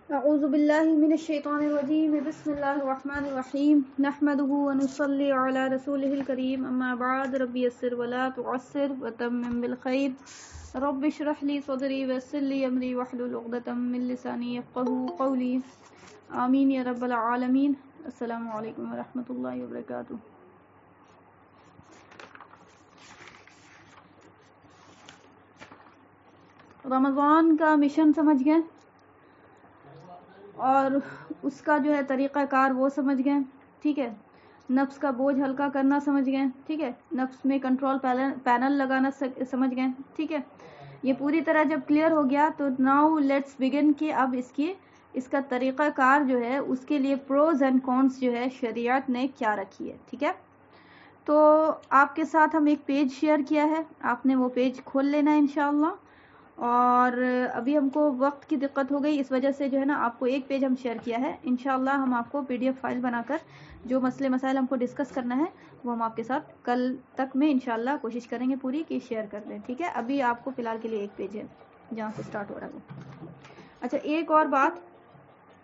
اعوذ باللہ من الشیطان الرجیم بسم اللہ الرحمن الرحیم نحمده ونصلی علی رسولہ الکریم اما بعد رب یسر ولا تعسر وتمم بالخیر رب اشرح لی صدری ویسر لی امری واحلل عقدۃ من لسانی یفقهوا قولی آمین یا رب العالمین۔ السلام علیکم ورحمۃ اللہ وبرکاتہ۔ رمضان کا مشن سمجھ گئے اور اس کا جو ہے طریقہ کار وہ سمجھ گئے، ٹھیک ہے۔ نفس کا بوجھ ہلکا کرنا سمجھ گئے، ٹھیک ہے۔ نفس میں کنٹرول پینل لگانا سمجھ گئے، ٹھیک ہے۔ یہ پوری طرح جب کلیئر ہو گیا تو ناؤ لیٹس بگن کہ اب اس کا طریقہ کار جو ہے اس کے لیے پروز اینڈ کونس جو ہے شریعت نے کیا رکھی ہے، ٹھیک ہے۔ تو آپ کے ساتھ ہم ایک پیج شیئر کیا ہے، آپ نے وہ پیج کھول لینا ہے انشاءاللہ۔ اور ابھی ہم کو وقت کی دقت ہو گئی، اس وجہ سے جو ہے نا آپ کو ایک پیج ہم شیئر کیا ہے۔ انشاءاللہ ہم آپ کو پی ڈی ایف فائل بنا کر جو مسئلے مسائل ہم کو ڈسکس کرنا ہے وہ ہم آپ کے ساتھ کل تک میں انشاءاللہ کوشش کریں گے پوری کہ شیئر کر دیں، ٹھیک ہے۔ ابھی آپ کو فی الحال کے لیے ایک پیج ہے جہاں سے سٹارٹ ہو رہا ہے وہ۔ اچھا، ایک اور بات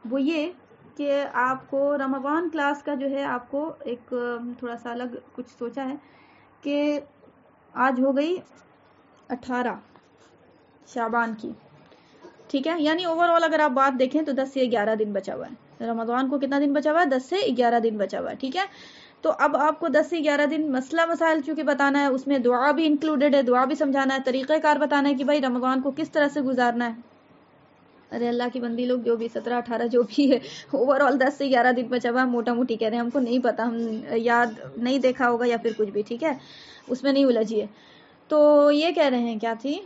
وہ یہ کہ آپ کو رمضان کلاس کا جو ہے آپ کو ایک تھوڑا سا الگ کچھ سوچا ہے کہ آج ہو گئی 18 شعبان کی، ٹھیک ہے۔ یعنی اوور آل اگر آپ بات دیکھیں تو 10 سے 11 دن بچا ہوا ہے رمضان کو۔ کتنا دن بچا ہوا ہے؟ 10 سے 11 دن بچا ہوا ہے، ٹھیک ہے۔ تو اب آپ کو 10 سے 11 دن مسئلہ مسائل چونکہ بتانا ہے، اس میں دعا بھی انکلوڈیڈ ہے، دعا بھی سمجھانا ہے، طریقہ کار بتانا ہے کہ بھائی رمضان کو کس طرح سے گزارنا ہے۔ ارے اللہ کی بندی لوگ جو بھی 17 18 جو بھی ہے، اوور آل 10 سے 11 دن بچا ہوا ہے، موٹا موٹی کہہ رہے ہیں، ہم کو نہیں پتا، ہم یاد نہیں دیکھا ہوگا یا پھر کچھ بھی، ٹھیک ہے، اس میں نہیں الجھیے۔ تو یہ کہہ رہے ہیں کیا تھی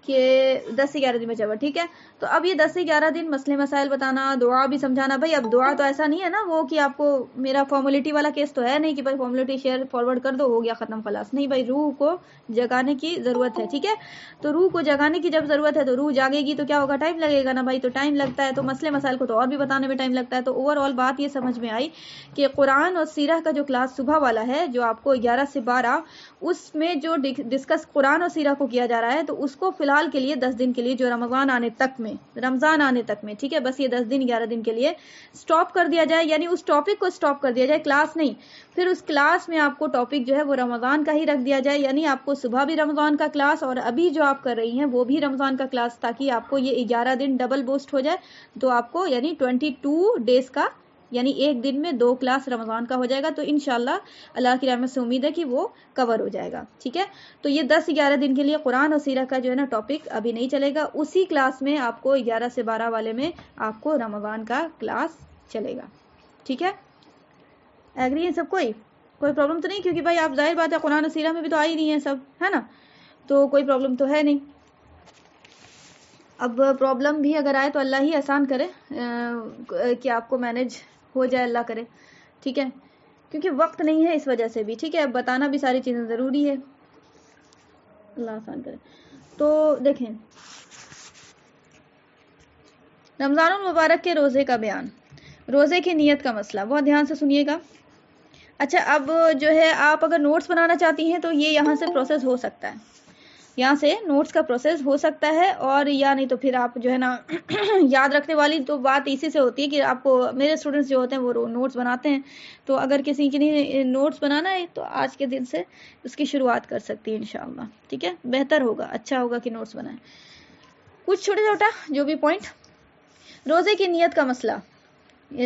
کہ 10 سے 11 دن بچا ہوا، ٹھیک ہے۔ تو اب یہ 10 سے 11 دن مسئلے مسائل بتانا، دعا بھی سمجھانا۔ بھائی اب دعا تو ایسا نہیں ہے نا وہ کہ آپ کو میرا فارمولیٹی والا کیس تو ہے نہیں کہ بھائی فارمولیٹی شیئر فارورڈ کر دو ہو گیا ختم خلاص، نہیں بھائی، روح کو جگانے کی ضرورت ہے، ٹھیک ہے۔ تو روح کو جگانے کی جب ضرورت ہے تو روح جاگے گی تو کیا ہوگا؟ ٹائم لگے گا نا بھائی، تو ٹائم لگتا ہے، تو مسئلے مسائل کو تو اور بھی بتانے میں ٹائم لگتا ہے۔ تو اوور آل بات یہ سمجھ میں آئی کہ قرآن اور سیرہ کا جو کلاس صبح والا ہے جو آپ کو 11 سے 12، اس میں جو ڈسکس قرآن اور سیرہ کو کیا جا رہا ہے تو اس کو فی الحال کے لیے 10 دن کے لیے جو رمضان آنے تک میں، ٹھیک ہے، بس یہ 10 دن 11 دن کے لیے سٹاپ کر دیا جائے، یعنی اس ٹاپک کو سٹاپ کر دیا جائے، کلاس نہیں۔ پھر اس کلاس میں آپ کو ٹاپک جو ہے وہ رمضان کا ہی رکھ دیا جائے، یعنی آپ کو صبح بھی رمضان کا کلاس اور ابھی جو آپ کر رہی ہیں وہ بھی رمضان کا کلاس، تاکہ آپ کو یہ 11 دن ڈبل بوسٹ ہو جائے۔ تو آپ کو یعنی 22 ڈیز کا، یعنی ایک دن میں 2 کلاس رمضان کا ہو جائے گا۔ تو انشاءاللہ اللہ کی رحمت سے امید ہے کہ وہ کور ہو جائے گا، ٹھیک ہے۔ تو یہ 10-11 دن کے لیے قرآن اور سیرہ کا جو ہے نا ٹاپک ابھی نہیں چلے گا، اسی کلاس میں آپ کو 11 سے 12 والے میں آپ کو رمضان کا کلاس چلے گا، ٹھیک ہے۔ ایگری ہے سب؟ کوئی پرابلم تو نہیں؟ کیونکہ بھائی آپ ظاہر بات ہے قرآن و سیرہ میں بھی تو آ ہی نہیں ہے سب، ہے نا، تو کوئی پرابلم تو ہے نہیں۔ اب پرابلم بھی اگر آئے تو اللہ ہی آسان کرے کہ آپ کو مینج ہو جائے، اللہ کرے، ٹھیک ہے، کیونکہ وقت نہیں ہے اس وجہ سے بھی، ٹھیک ہے، بتانا بھی ساری چیزیں ضروری ہے، اللہ آسان کرے۔ تو دیکھیں رمضان المبارک کے روزے کا بیان، روزے کی نیت کا مسئلہ، بہت دھیان سے سنیے گا۔ اچھا، اب جو ہے آپ اگر نوٹس بنانا چاہتی ہیں تو یہ یہاں سے پروسیس ہو سکتا ہے، یہاں سے نوٹس کا پروسیس ہو سکتا ہے، اور یا نہیں تو پھر آپ جو ہے نا یاد رکھنے والی تو بات اسی سے ہوتی ہے کہ آپ کو، میرے اسٹوڈنٹس جو ہوتے ہیں وہ نوٹس بناتے ہیں، تو اگر کسی کے لیے نوٹس بنانا ہے تو آج کے دن سے اس کی شروعات کر سکتی ہے انشاءاللہ، ٹھیک ہے، بہتر ہوگا، اچھا ہوگا کہ نوٹس بنائیں کچھ چھوٹا جو بھی پوائنٹ۔ روزے کی نیت کا مسئلہ،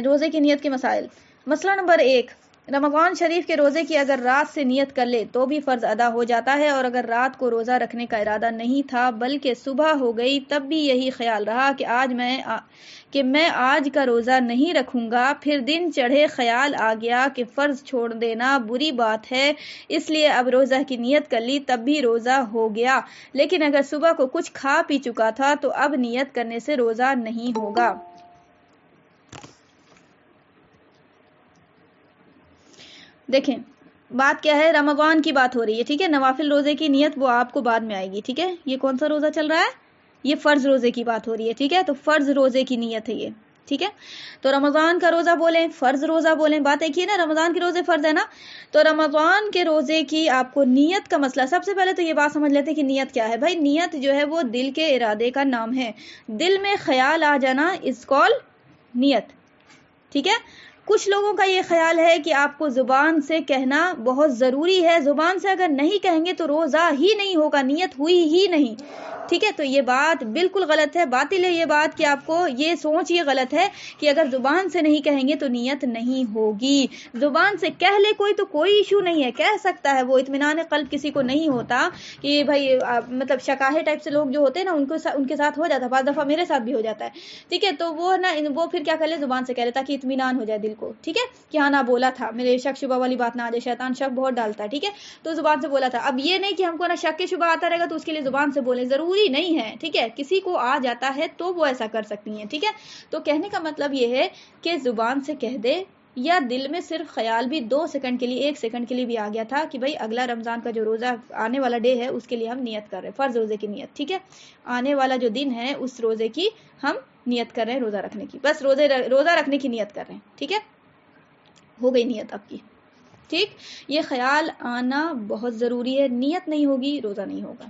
روزے کی نیت کے مسائل۔ مسئلہ نمبر 1، رمضان شریف کے روزے کی اگر رات سے نیت کر لے تو بھی فرض ادا ہو جاتا ہے، اور اگر رات کو روزہ رکھنے کا ارادہ نہیں تھا بلکہ صبح ہو گئی تب بھی یہی خیال رہا کہ میں آج کا روزہ نہیں رکھوں گا، پھر دن چڑھے خیال آ گیا کہ فرض چھوڑ دینا بری بات ہے، اس لیے اب روزہ کی نیت کر لی تب بھی روزہ ہو گیا، لیکن اگر صبح کو کچھ کھا پی چکا تھا تو اب نیت کرنے سے روزہ نہیں ہوگا۔ دیکھیں بات کیا ہے، رمضان کی بات ہو رہی ہے، ٹھیک ہے، نوافل روزے کی نیت وہ آپ کو بعد میں آئے گی، ٹھیک ہے، یہ کون سا روزہ چل رہا ہے؟ یہ فرض روزے کی بات ہو رہی ہے، ٹھیک ہے، تو فرض روزے کی نیت ہے یہ، ٹھیک ہے۔ تو رمضان کا روزہ بولیں، فرض روزہ بولیں، بات ایک ہی ہے نا، رمضان کے روزے فرض ہے نا، تو رمضان کے روزے کی آپ کو نیت کا مسئلہ، سب سے پہلے تو یہ بات سمجھ لیتے ہیں کہ نیت کیا ہے۔ بھائی نیت جو ہے وہ دل کے ارادے کا نام ہے، دل میں خیال آ جانا از کال نیت. ٹھیک ہے. کچھ لوگوں کا یہ خیال ہے کہ آپ کو زبان سے کہنا بہت ضروری ہے, زبان سے اگر نہیں کہیں گے تو روزہ ہی نہیں ہوگا, نیت ہوئی ہی نہیں. ٹھیک ہے. تو یہ بات بالکل غلط ہے, باطل ہے یہ بات کہ آپ کو یہ سوچ یہ غلط ہے کہ اگر زبان سے نہیں کہیں گے تو نیت نہیں ہوگی. زبان سے کہہ لے کوئی تو کوئی ایشو نہیں ہے, کہہ سکتا ہے, وہ اطمینان قلب کسی کو نہیں ہوتا کہ بھائی مطلب شکاہے ٹائپ سے لوگ جو ہوتے ہیں نا ان کے ساتھ ہو جاتا ہے, بعض دفعہ میرے ساتھ بھی ہو جاتا ہے. ٹھیک ہے. تو وہ پھر کیا کر لے, زبان سے کہہ لے تاکہ اطمینان ہو جائے دل کو. ٹھیک ہے. کہ ہاں نہ بولا تھا, میرے شک شبہ والی بات نہ آ جائے, شیطان شک بہت ڈالتا ہے. ٹھیک ہے. تو زبان سے بولا تھا. اب یہ نہیں کہ ہم کو نا شک کے شبہ آتا رہے گا تو اس کے لیے زبان سے بولیں, ضروری نہیں ہے. ٹھیک ہے. کسی کو آ جاتا ہے تو وہ ایسا کر سکتی ہیں. ٹھیک ہے. تو کہنے کا مطلب یہ ہے کہ زبان سے کہہ دے, یا دل میں صرف خیال بھی 2 سیکنڈ کے لیے 1 سیکنڈ کے لیے بھی آ گیا تھا کہ بھائی اگلا رمضان کا جو روزہ آنے والا ڈے ہے اس کے لیے ہم نیت کر رہے ہیں, فرض روزے کی نیت. ٹھیک ہے. آنے والا جو دن ہے اس روزے کی ہم نیت کر رہے ہیں, روزہ رکھنے کی, بس روزہ رکھنے کی نیت کر رہے ہیں. ٹھیک ہے. ہو گئی نیت آپ کی. ٹھیک. یہ خیال آنا بہت ضروری ہے, نیت نہیں ہوگی روزہ نہیں ہوگا.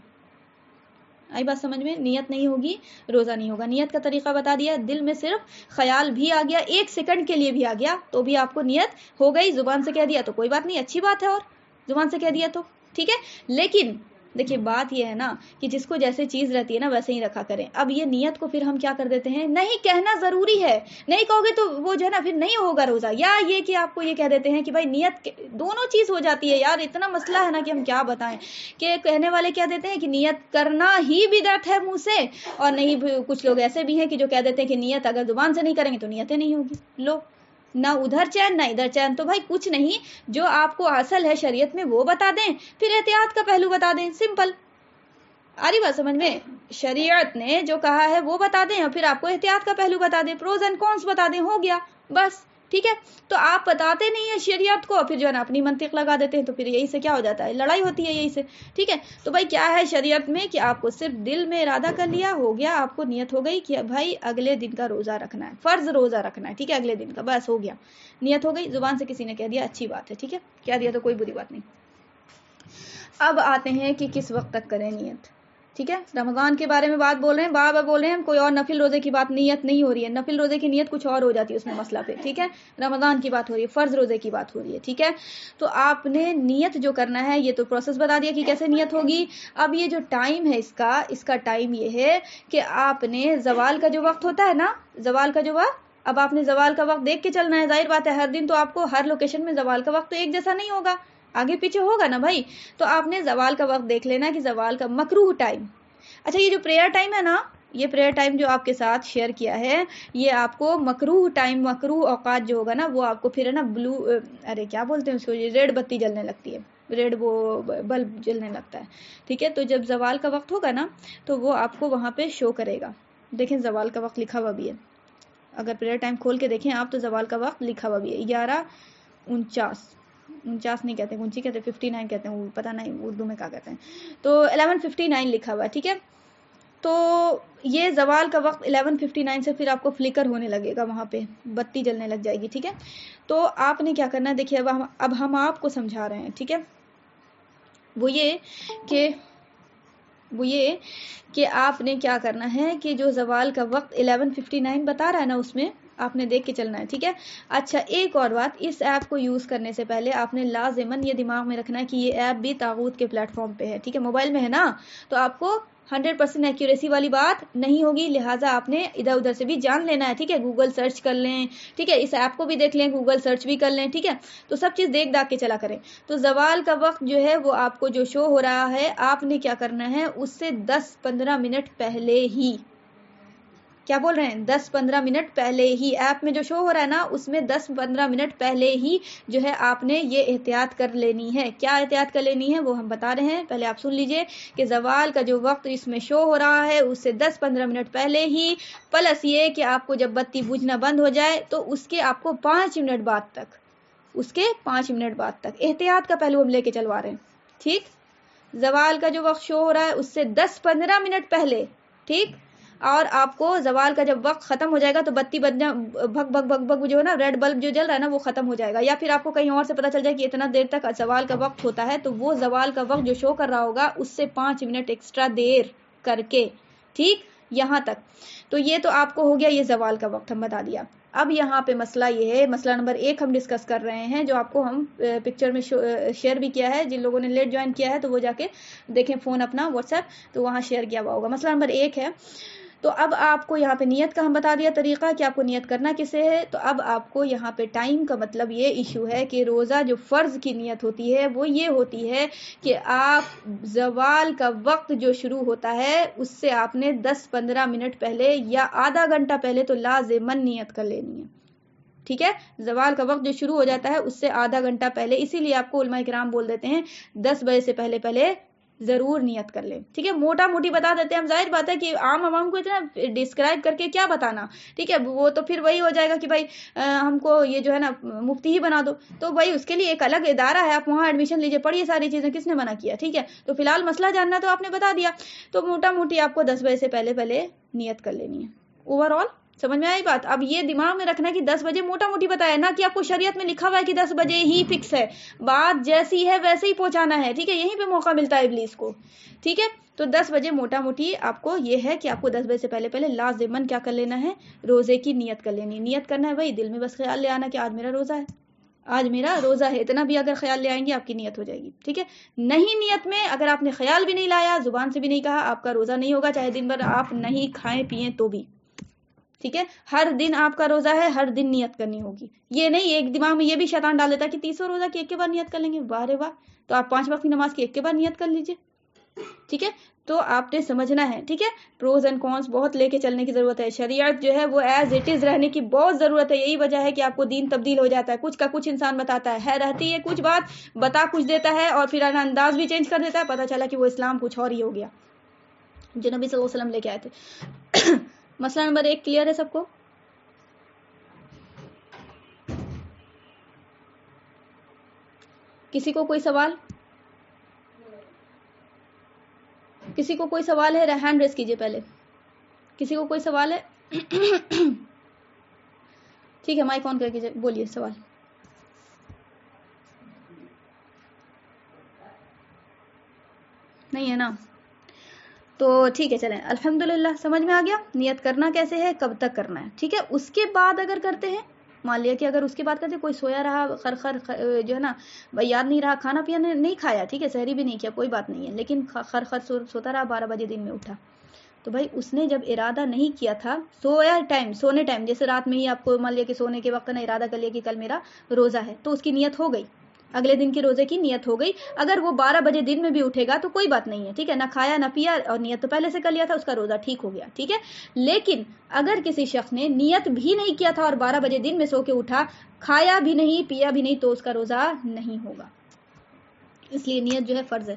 آئی بات سمجھ میں؟ نیت نہیں ہوگی روزہ نہیں ہوگا. نیت کا طریقہ بتا دیا, دل میں صرف خیال بھی آ گیا 1 سیکنڈ کے لیے بھی آ گیا تو بھی آپ کو نیت ہو گئی. زبان سے کہہ دیا تو کوئی بات نہیں, اچھی بات ہے, اور زبان سے کہہ دیا تو ٹھیک ہے. لیکن دیکھیے بات یہ ہے نا کہ جس کو جیسے چیز رہتی ہے نا ویسے ہی رکھا کریں. اب یہ نیت کو پھر ہم کیا کر دیتے ہیں, نہیں کہنا ضروری ہے, نہیں کہو گے تو وہ جو ہے نا پھر نہیں ہوگا روزہ, یا یہ کہ آپ کو یہ کہہ دیتے ہیں کہ بھائی نیت, دونوں چیز ہو جاتی ہے یار. اتنا مسئلہ ہے نا کہ ہم کیا بتائیں, کہ کہنے والے کہہ دیتے ہیں کہ نیت کرنا ہی بدعت ہے منہ سے, اور نہیں کچھ لوگ ایسے بھی ہیں کہ جو کہہ دیتے ہیں کہ نیت اگر زبان سے نہیں کریں گے تو نیتیں نہیں ہوگی. لو, نہ ادھر چین نہ ادھر چین. تو بھائی کچھ نہیں, جو آپ کو اصل ہے شریعت میں وہ بتا دیں, پھر احتیاط کا پہلو بتا دیں, سمپل. آ رہی بات سمجھ میں؟ شریعت نے جو کہا ہے وہ بتا دیں اور پھر آپ کو احتیاط کا پہلو بتا دیں, پروز اینڈ کونس بتا دیں, ہو گیا بس. ٹھیک ہے. تو آپ بتاتے نہیں ہیں شریعت کو, پھر جو ہے نا اپنی منطق لگا دیتے ہیں, تو پھر یہی سے کیا ہو جاتا ہے, لڑائی ہوتی ہے یہی سے. ٹھیک ہے. تو بھائی کیا ہے شریعت میں کہ آپ کو صرف دل میں ارادہ کر لیا, ہو گیا, آپ کو نیت ہو گئی کہ بھائی اگلے دن کا روزہ رکھنا ہے, فرض روزہ رکھنا ہے. ٹھیک ہے. اگلے دن کا, بس ہو گیا, نیت ہو گئی. زبان سے کسی نے کہہ دیا, اچھی بات ہے. ٹھیک ہے. کہہ دیا تو کوئی بری بات نہیں. اب آتے ہیں کہ کس وقت تک کریں نیت. ٹھیک ہے. رمضان کے بارے میں بات بول رہے ہیں, بار بول رہے ہیں, کوئی اور نفل روزے کی بات نیت نہیں ہو رہی ہے. نفل روزے کی نیت کچھ اور ہو جاتی ہے اس میں مسئلہ پہ. ٹھیک ہے. رمضان کی بات ہو رہی ہے, فرض روزے کی بات ہو رہی ہے. ٹھیک ہے. تو آپ نے نیت جو کرنا ہے, یہ تو پروسیس بتا دیا کہ کیسے نیت ہوگی. اب یہ جو ٹائم ہے اس کا ٹائم یہ ہے کہ آپ نے زوال کا جو وقت ہوتا ہے نا, زوال کا جو وقت, اب آپ نے زوال کا وقت دیکھ کے چلنا ہے. ظاہر بات ہے ہر دن تو آپ کو ہر لوکیشن میں زوال کا وقت تو ایک جیسا نہیں ہوگا, آگے پیچھے ہوگا نا بھائی. تو آپ نے زوال کا وقت دیکھ لینا کہ زوال کا مکروہ ٹائم. اچھا, یہ جو پریئر ٹائم ہے نا, یہ پریئر ٹائم جو آپ کے ساتھ شیئر کیا ہے, یہ آپ کو مکروہ ٹائم, مکروہ اوقات جو ہوگا نا وہ آپ کو پھر ہے نا بلو, ارے کیا بولتے ہیں اس کو, ریڈ بتی جلنے لگتی ہے, ریڈ وہ بلب جلنے لگتا ہے. ٹھیک ہے. تو جب زوال کا وقت ہوگا نا تو وہ آپ کو وہاں پہ شو کرے گا. دیکھیں زوال کا وقت لکھا ہوا بھی ہے, اگر پریئر ٹائم کھول کے دیکھیں آپ تو زوال کا وقت لکھا ہوا بھی ہے, 11:49 نہیں کہتے, 29 کہتے, 59 کہتے ہیں, وہ پتہ نہیں اردو میں کیا کہتے ہیں. تو 11:59 لکھا ہوا ہے. ٹھیک ہے. تو یہ زوال کا وقت 11:59 سے پھر آپ کو فلکر ہونے لگے گا, وہاں پہ بتی جلنے لگ جائے گی. ٹھیک ہے. تو آپ نے کیا کرنا ہے, دیکھیے اب ہم آپ کو سمجھا رہے ہیں. ٹھیک ہے. وہ یہ کہ آپ نے کیا کرنا ہے کہ جو زوال کا وقت 11:59 بتا رہا ہے نا, اس میں آپ نے دیکھ کے چلنا ہے. ٹھیک ہے. اچھا, ایک اور بات, اس ایپ کو یوز کرنے سے پہلے آپ نے لازماً یہ دماغ میں رکھنا ہے کہ یہ ایپ بھی طاغوت کے پلیٹ فارم پہ ہے. ٹھیک ہے. موبائل میں ہے نا, تو آپ کو 100% ایکیوریسی والی بات نہیں ہوگی, لہٰذا آپ نے ادھر ادھر سے بھی جان لینا ہے. ٹھیک ہے. گوگل سرچ کر لیں. ٹھیک ہے. اس ایپ کو بھی دیکھ لیں, گوگل سرچ بھی کر لیں. ٹھیک ہے. تو سب چیز دیکھ داکھ کے چلا کریں. تو زوال کا وقت جو ہے وہ آپ کو جو شو ہو رہا ہے, آپ نے کیا کرنا ہے, اس سے 10-15 منٹ پہلے ہی, کیا بول رہے ہیں, 10-15 منٹ پہلے ہی, ایپ میں جو شو ہو رہا ہے نا اس میں 10-15 منٹ پہلے ہی جو ہے آپ نے یہ eحتیاط کر لینی ہے. کیا احتیاط کر لینی ہے وہ ہم بتا رہے ہیں, پہلے آپ سن لیجئے کہ زوال کا جو وقت اس میں شو ہو رہا ہے اس سے 10-15 منٹ پہلے ہی, پلس یہ کہ آپ کو جب بتی بجھنا بند ہو جائے تو اس کے آپ کو 5 منٹ بعد تک, اس کے 5 منٹ بعد تک احتیاط کا پہلو ہم لے کے چلوا رہے ہیں. ٹھیک. زوال کا جو وقت شو ہو رہا ہے اس سے 10-15 منٹ پہلے. ٹھیک. اور آپ کو زوال کا جب وقت ختم ہو جائے گا تو بتی بجنا بھگ بھگ بھگ بھگ جو ہے نا, ریڈ بلب جو جل رہا ہے نا وہ ختم ہو جائے گا, یا پھر آپ کو کہیں اور سے پتہ چل جائے کہ اتنا دیر تک زوال کا وقت ہوتا ہے, تو وہ زوال کا وقت جو شو کر رہا ہوگا اس سے 5 منٹ ایکسٹرا دیر کر کے, ٹھیک, یہاں تک. تو یہ تو آپ کو ہو گیا یہ زوال کا وقت ہم بتا دیا. اب یہاں پہ مسئلہ یہ ہے, مسئلہ نمبر 1 ہم ڈسکس کر رہے ہیں, جو آپ کو ہم پکچر میں شیئر بھی کیا ہے. جن لوگوں نے لیٹ جوائن کیا ہے تو وہ جا کے دیکھیں فون اپنا واٹس ایپ, تو وہاں شیئر کیا ہوا ہوگا. مسئلہ نمبر 1 ہے. تو اب آپ کو یہاں پہ نیت کا ہم بتا دیا طریقہ کہ آپ کو نیت کرنا کسے ہے. تو اب آپ کو یہاں پہ ٹائم کا مطلب یہ ایشو ہے کہ روزہ جو فرض کی نیت ہوتی ہے وہ یہ ہوتی ہے کہ آپ زوال کا وقت جو شروع ہوتا ہے اس سے آپ نے 10-15 منٹ پہلے یا آدھا گھنٹہ پہلے تو لازماً نیت کر لینی ہے. ٹھیک ہے, زوال کا وقت جو شروع ہو جاتا ہے اس سے آدھا گھنٹہ پہلے, اسی لیے آپ کو علماء کرام بول دیتے ہیں 10 بجے سے پہلے ضرور نیت کر لیں. ٹھیک ہے, موٹا موٹی بتا دیتے ہیں ہم. ظاہر بات ہے کہ عام عوام کو اتنا ڈسکرائب کر کے کیا بتانا. ٹھیک ہے, وہ تو پھر وہی ہو جائے گا کہ بھائی ہم کو یہ جو ہے نا مفتی ہی بنا دو. تو بھائی اس کے لیے ایک الگ ادارہ ہے, آپ وہاں ایڈمیشن لیجئے, پڑھیے ساری چیزیں, کس نے منع کیا. ٹھیک ہے, تو فی الحال مسئلہ جاننا تو آپ نے بتا دیا. تو موٹا موٹی آپ کو 10 بجے سے پہلے نیت کر لینی ہے. اوور آل سمجھ میں آئی بات. اب یہ دماغ میں رکھنا کہ 10 بجے موٹا موٹی بتایا, نہ کہ آپ کو شریعت میں لکھا ہوا ہے کہ 10 بجے ہی فکس ہے. بات جیسی ہے ویسے ہی پہنچانا ہے. ٹھیک ہے, یہیں پہ موقع ملتا ہے ابلیس کو. ٹھیک ہے, تو 10 بجے موٹا موٹی آپ کو یہ ہے کہ آپ کو 10 بجے سے پہلے لازماً کیا کر لینا ہے, روزے کی نیت کر لینی. نیت کرنا ہے بھائی, دل میں بس خیال لے آنا کہ آج میرا روزہ ہے, آج میرا روزہ ہے. اتنا بھی اگر خیال لے آئیں گے آپ کی نیت ہو جائے گی. ٹھیک ہے, نہیں نیت میں اگر آپ نے خیال بھی نہیں لایا, زبان سے بھی نہیں کہا, آپ کا روزہ نہیں ہوگا, چاہے دن بھر آپ نہیں کھائیں پیئیں تو بھی. ٹھیک ہے, ہر دن آپ کا روزہ ہے, ہر دن نیت کرنی ہوگی. یہ نہیں ایک دماغ میں یہ بھی شیطان ڈال دیتا کہ 30 روزہ کی ایک کے بعد نیت کر لیں گے. واہ رے واہ, تو آپ 5 وقت کی نماز کی ایک کے بعد نیت کر لیجئے. ٹھیک ہے, تو آپ نے سمجھنا ہے. ٹھیک ہے, پروز اینڈ کونس بہت لے کے چلنے کی ضرورت ہے. شریعت جو ہے وہ ایز اٹ از رہنے کی بہت ضرورت ہے. یہی وجہ ہے کہ آپ کو دین تبدیل ہو جاتا ہے. کچھ کا کچھ انسان بتاتا ہے رہتی ہے کچھ بات, بتا کچھ دیتا ہے اور پھر انداز بھی چینج کر دیتا ہے. پتہ چلا کہ وہ اسلام کچھ اور ہی ہو گیا جو نبی صلی اللہ علیہ وسلم لے کے آئے تھے. مسئلہ نمبر 1 کلیئر ہے سب کو؟ کسی کو کوئی سوال؟ کسی کو کوئی سوال ہے؟ ہینڈ ریز کیجئے پہلے. کسی کو کوئی سوال ہے؟ ٹھیک ہے, مائک آن کر کے بولیے سوال. نہیں ہے نا, تو ٹھیک ہے چلیں, الحمدللہ سمجھ میں آ گیا نیت کرنا کیسے ہے, کب تک کرنا ہے. ٹھیک ہے, اس کے بعد اگر کرتے ہیں, مان لیا کہ اگر اس کے بعد کرتے کوئی سویا رہا, خر جو ہے نا یاد نہیں رہا, کھانا پینا نہیں کھایا, ٹھیک ہے, سحری بھی نہیں کیا, کوئی بات نہیں ہے, لیکن خر سوتا رہا, 12 بجے دن میں اٹھا, تو بھائی اس نے جب ارادہ نہیں کیا تھا, سونے ٹائم, جیسے رات میں ہی آپ کو مان لیا کہ سونے کے وقت نے ارادہ کر لیا کہ کل میرا روزہ ہے, تو اس کی نیت ہو گئی, اگلے دن کے روزے کی نیت ہو گئی. اگر وہ 12 بجے دن میں بھی اٹھے گا تو کوئی بات نہیں ہے. ٹھیک ہے, نہ کھایا نہ پیا اور نیت تو پہلے سے کر لیا تھا, اس کا روزہ ٹھیک ہو گیا. ٹھیک ہے, لیکن اگر کسی شخص نے نیت بھی نہیں کیا تھا اور 12 بجے دن میں سو کے اٹھا, کھایا بھی نہیں پیا بھی نہیں, تو اس کا روزہ نہیں ہوگا. اس لیے نیت جو ہے فرض ہے